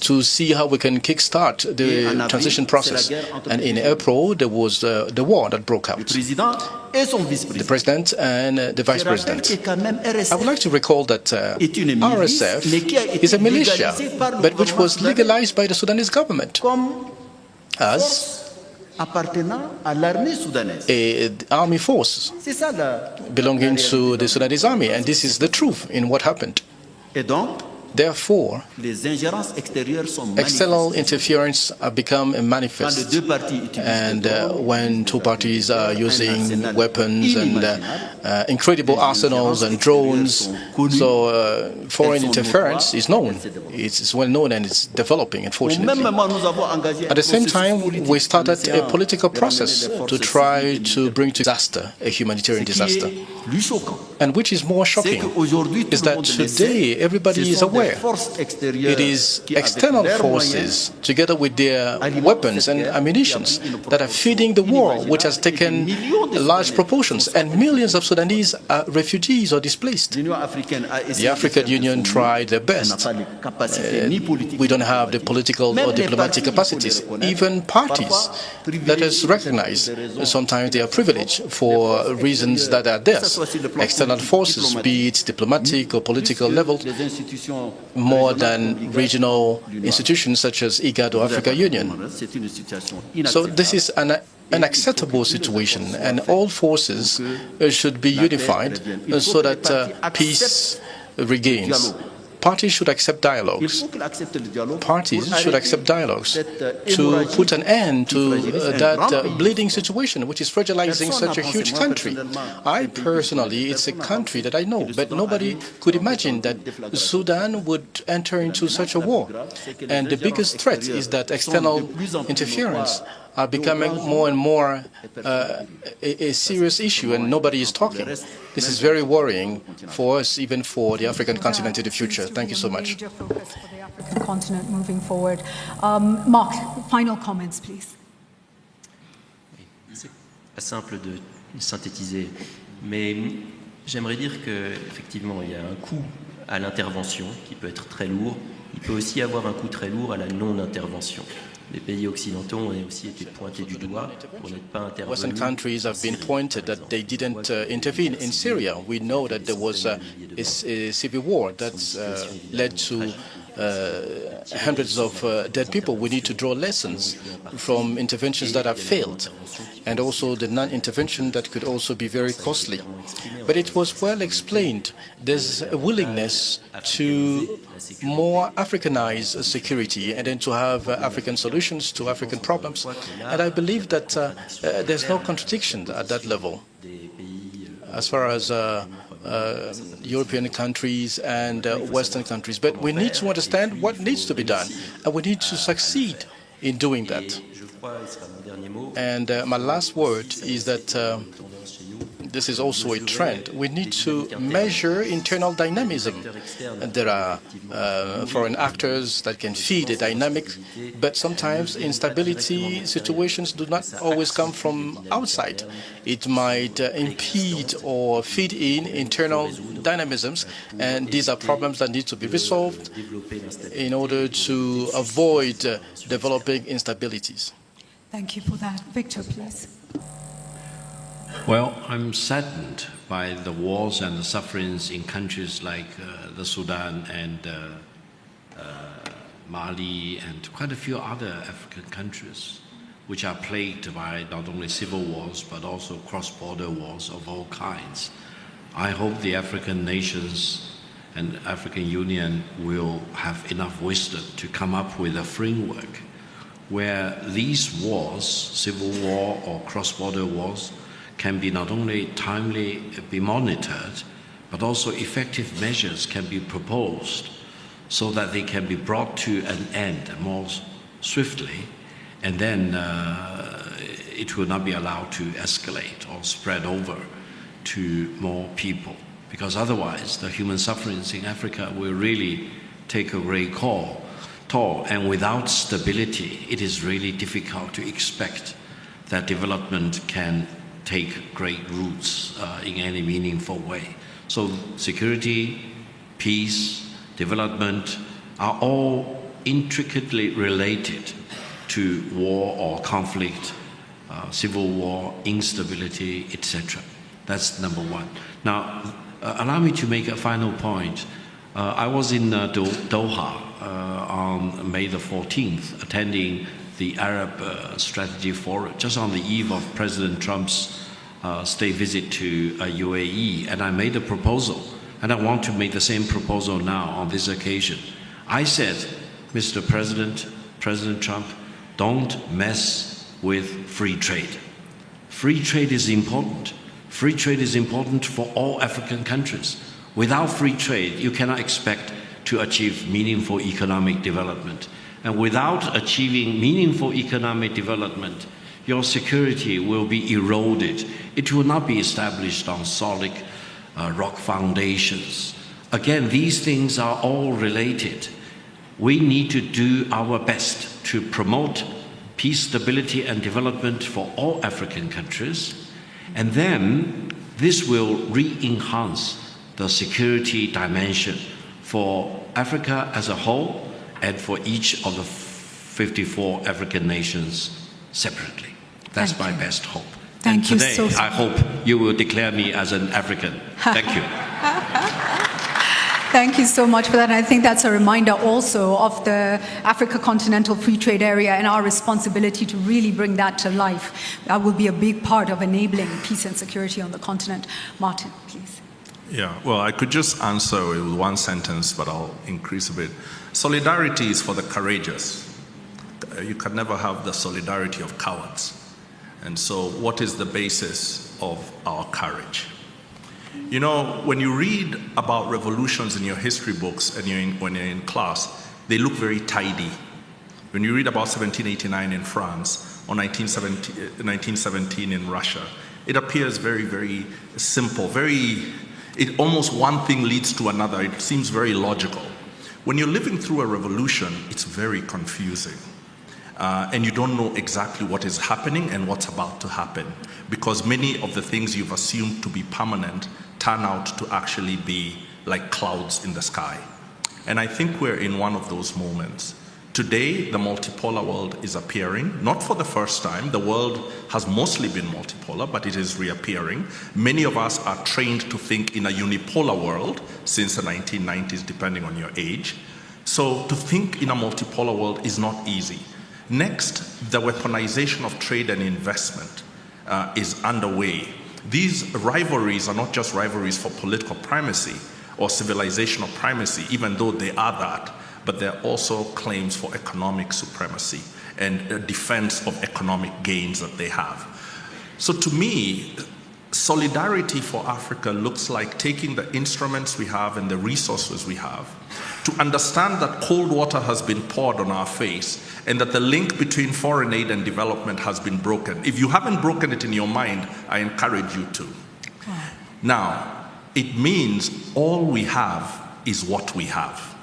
to see how we can kickstart the transition process. And in April, there was the war that broke out. The president and the vice president. I would like to recall that RSF is a militia, but which was legalized by the Sudanese government as an army force belonging to the Sudanese army, and this is the truth in what happened. Therefore, external interference have become a manifest, and when 2 parties are using weapons and incredible arsenals and drones, so foreign interference is known. It's well known and it's developing, unfortunately. At the same time, we started a political process to try to bring to disaster, a humanitarian disaster. And which is more shocking is that today everybody is aware it is external forces, together with their weapons and ammunition, that are feeding the war, which has taken large proportions, and millions of Sudanese are refugees or displaced. The African Union tried their best. We don't have the political or diplomatic capacities. Even parties that is recognized, sometimes they are privileged for reasons that are theirs. External forces, be it diplomatic or political level, more than regional institutions such as IGAD or Africa Union. So this is an unacceptable situation, and all forces should be unified so that peace regains. Parties should accept dialogues. Parties should accept dialogues to put an end to that bleeding situation, which is fragilizing such a huge country. I personally, it's a country that I know, but nobody could imagine that Sudan would enter into such a war. And the biggest threat is that external interference are becoming more and more a serious issue, and nobody is talking. This is very worrying for us, even for the African continent in the future. Thank you so much. Major focus for the African continent moving forward. Mark, final comments, please. C'est pas simple de synthétiser, mais j'aimerais dire qu'effectivement, il y a un coût à l'intervention qui peut être très lourd. il peut aussi avoir un coût très lourd à la non-intervention. Les pays occidentaux ont aussi été pointés du doigt pour n'être pas intervenus. Western countries have been pointed that they didn't intervene in Syria. We know that there was a civil war that led to hundreds of dead people. We need to draw lessons from interventions that have failed, and also the non-intervention that could also be very costly. But it was well explained. There's a willingness to more Africanized security and then to have African solutions to African problems. And I believe that there's no contradiction at that level. As far as European countries and Western countries. But we need to understand what needs to be done, and we need to succeed in doing that. And my last word is that this is also a trend. We need to measure internal dynamism. And there are foreign actors that can feed a dynamic, but sometimes instability situations do not always come from outside. It might impede or feed in internal dynamisms, and these are problems that need to be resolved in order to avoid developing instabilities. Thank you for that. Victor, please. Well, I'm saddened by the wars and the sufferings in countries like the Sudan and Mali and quite a few other African countries, which are plagued by not only civil wars but also cross-border wars of all kinds. I hope the African nations and African Union will have enough wisdom to come up with a framework where these wars, civil war or cross-border wars, can be not only timely be monitored, but also effective measures can be proposed so that they can be brought to an end more swiftly, and then it will not be allowed to escalate or spread over to more people. Because otherwise, the human sufferings in Africa will really take a great toll, and without stability, it is really difficult to expect that development can take great roots in any meaningful way. So security, peace, development are all intricately related to war or conflict, civil war, instability, etc. That's number one. Now, allow me to make a final point. I was in Doha on May the 14th, attending the Arab Strategy Forum, just on the eve of President Trump's state visit to UAE, and I made a proposal, and I want to make the same proposal now on this occasion. I said, Mr. President, President Trump, don't mess with free trade. Free trade is important. Free trade is important for all African countries. Without free trade, you cannot expect to achieve meaningful economic development. And without achieving meaningful economic development, your security will be eroded. It will not be established on solid rock foundations. Again, these things are all related. We need to do our best to promote peace, stability, and development for all African countries. And then this will re-enhance the security dimension for Africa as a whole and for each of the 54 African nations separately. That's my best hope. Thank you today, so much. I hope you will declare me as an African. Thank you. Thank you so much for that. And I think that's a reminder also of the Africa Continental Free Trade Area and our responsibility to really bring that to life. That will be a big part of enabling peace and security on the continent. Martin, please. Yeah, well, I could just answer with one sentence, but I'll increase a bit. Solidarity is for the courageous. You can never have the solidarity of cowards. And so what is the basis of our courage? You know, when you read about revolutions in your history books and when you're in class, they look very tidy. When you read about 1789 in France or 1917 in Russia, it appears very, very simple, it almost one thing leads to another. It seems very logical. When you're living through a revolution, it's very confusing. And you don't know exactly what is happening and what's about to happen, because many of the things you've assumed to be permanent turn out to actually be like clouds in the sky. And I think we're in one of those moments. Today, the multipolar world is appearing, not for the first time. The world has mostly been multipolar, but it is reappearing. Many of us are trained to think in a unipolar world since the 1990s, depending on your age. So to think in a multipolar world is not easy. Next, the weaponization of trade and investment is underway. These rivalries are not just rivalries for political primacy or civilizational primacy, even though they are that, but they're also claims for economic supremacy and a defense of economic gains that they have. So to me, solidarity for Africa looks like taking the instruments we have and the resources we have to understand that cold water has been poured on our face and that the link between foreign aid and development has been broken. If you haven't broken it in your mind, I encourage you to. Now, it means all we have is what we have.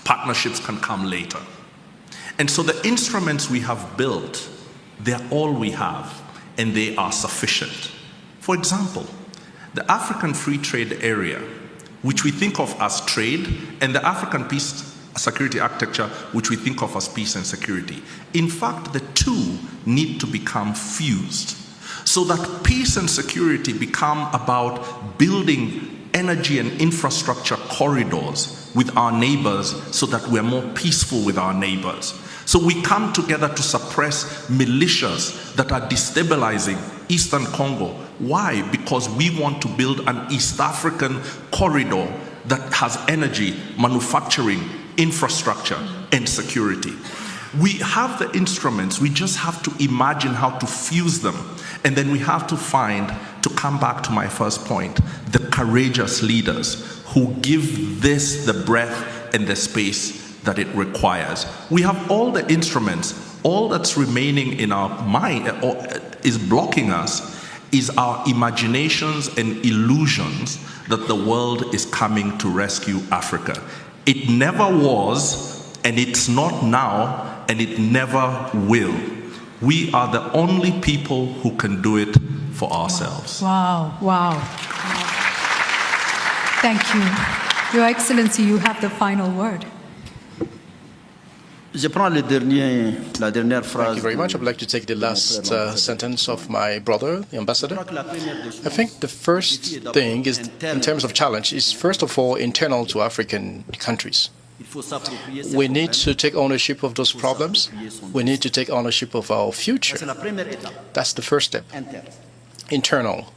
Partnerships can come later. And so the instruments we have built, they're all we have, and they are sufficient. For example, the African Free Trade Area, which we think of as trade, and the African Peace Security Architecture, which we think of as peace and security. In fact, the two need to become fused so that peace and security become about building energy and infrastructure corridors with our neighbors so that we're more peaceful with our neighbors. So we come together to suppress militias that are destabilizing Eastern Congo. Why? Because we want to build an East African corridor that has energy, manufacturing, infrastructure, and security. We have the instruments, we just have to imagine how to fuse them. And then we have to find, to come back to my first point, the courageous leaders who give this the breadth and the space that it requires. We have all the instruments. All that's remaining in our mind, or is blocking us, is our imaginations and illusions that the world is coming to rescue Africa. It never was, and it's not now, and it never will. We are the only people who can do it for ourselves. Wow, wow. Thank you. Your Excellency, you have the final word. Thank you very much. I would like to take the last sentence of my brother, the ambassador. I think the first thing is, in terms of challenge, is first of all internal to African countries. We need to take ownership of those problems. We need to take ownership of our future. That's the first step. Internal.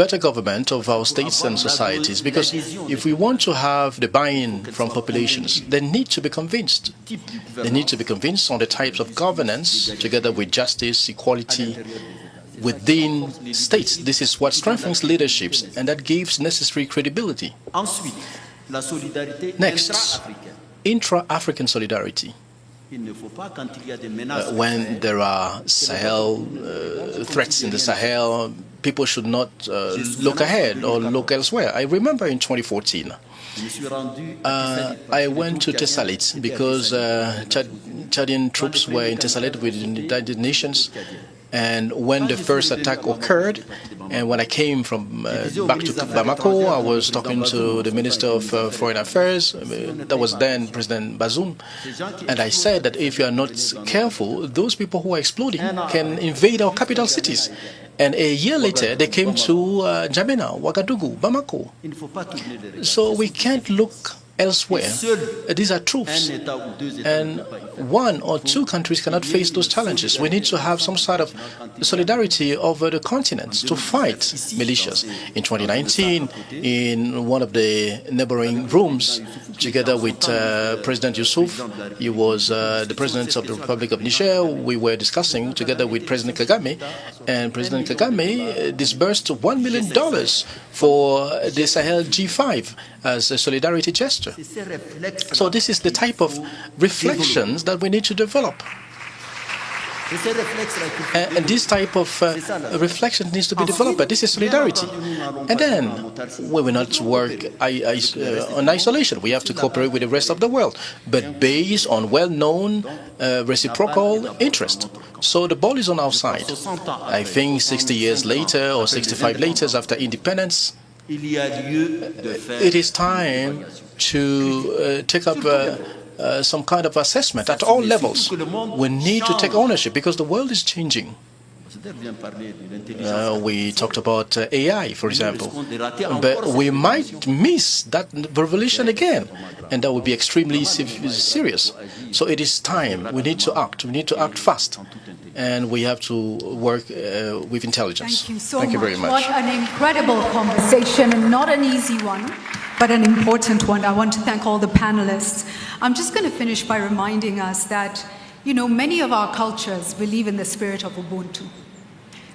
Better government of our states and societies, because if we want to have the buy-in from populations, they need to be convinced. They need to be convinced on the types of governance, together with justice, equality, within states. This is what strengthens leaderships, and that gives necessary credibility. Next, intra-African solidarity. When there are Sahel threats in the Sahel, people should not look ahead or look elsewhere. I remember in 2014, I went to Tessalit because Chadian troops were in Tessalit with the United Nations. And when the first attack occurred, and when I came from back to Bamako, I was talking to the Minister of Foreign Affairs, that was then President Bazoum, and I said that if you are not careful, those people who are exploding can invade our capital cities. And a year later, they came to N'Djamena, Ouagadougou, Bamako. So we can't look elsewhere. These are truths. And one or two countries cannot face those challenges. We need to have some sort of solidarity over the continents to fight militias. In 2019, in one of the neighboring rooms, together with President Youssouf, he was the President of the Republic of Niger, we were discussing together with President Kagame, and President Kagame disbursed $1 million for the Sahel G5 as a solidarity gesture. So this is the type of reflections that we need to develop. And this type of reflection needs to be developed, but this is solidarity. And then we will not work on isolation. We have to cooperate with the rest of the world, but based on well-known reciprocal interest. So the ball is on our side. I think 60 years later or 65 later after independence, it is time to take up some kind of assessment at all levels. We need to take ownership because the world is changing. We talked about AI, for example, but we might miss that revolution again, and that would be extremely serious. So it is time. We need to act. We need to act fast, and we have to work with intelligence. Thank you so Thank you much. very much. What an incredible conversation, and not an easy one, but an important one. I want to thank all the panelists. I'm just going to finish by reminding us that, you know, many of our cultures believe in the spirit of Ubuntu.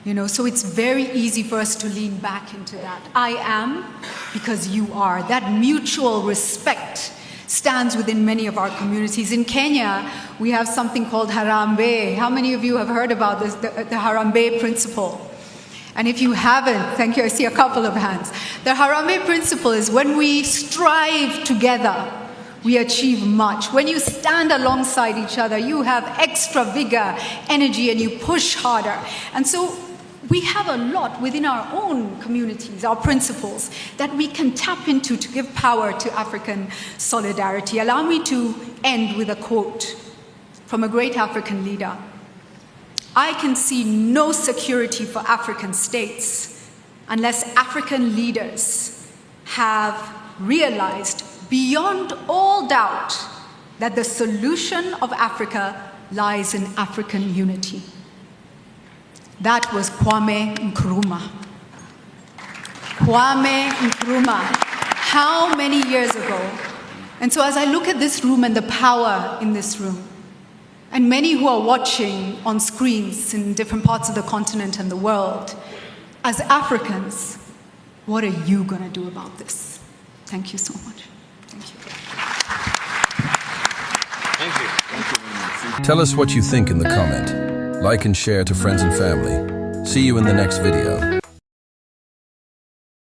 You know, so it's very easy for us to lean back into that. I am because you are. That mutual respect stands within many of our communities. In Kenya, we have something called Harambee. How many of you have heard about this, the Harambee principle? And if you haven't, thank you, I see a couple of hands. The Harambee principle is when we strive together, we achieve much. When you stand alongside each other, you have extra vigor, energy, and you push harder. And so we have a lot within our own communities, our principles, that we can tap into to give power to African solidarity. Allow me to end with a quote from a great African leader. I can see no security for African states unless African leaders have realized beyond all doubt that the solution of Africa lies in African unity. That was Kwame Nkrumah. Kwame Nkrumah, how many years ago? And so as I look at this room and the power in this room, and many who are watching on screens in different parts of the continent and the world, as Africans, what are you going to do about this? Thank you so much. Thank you. Thank you. Thank you. Tell us what you think in the comment. Like and share to friends and family. See you in the next video.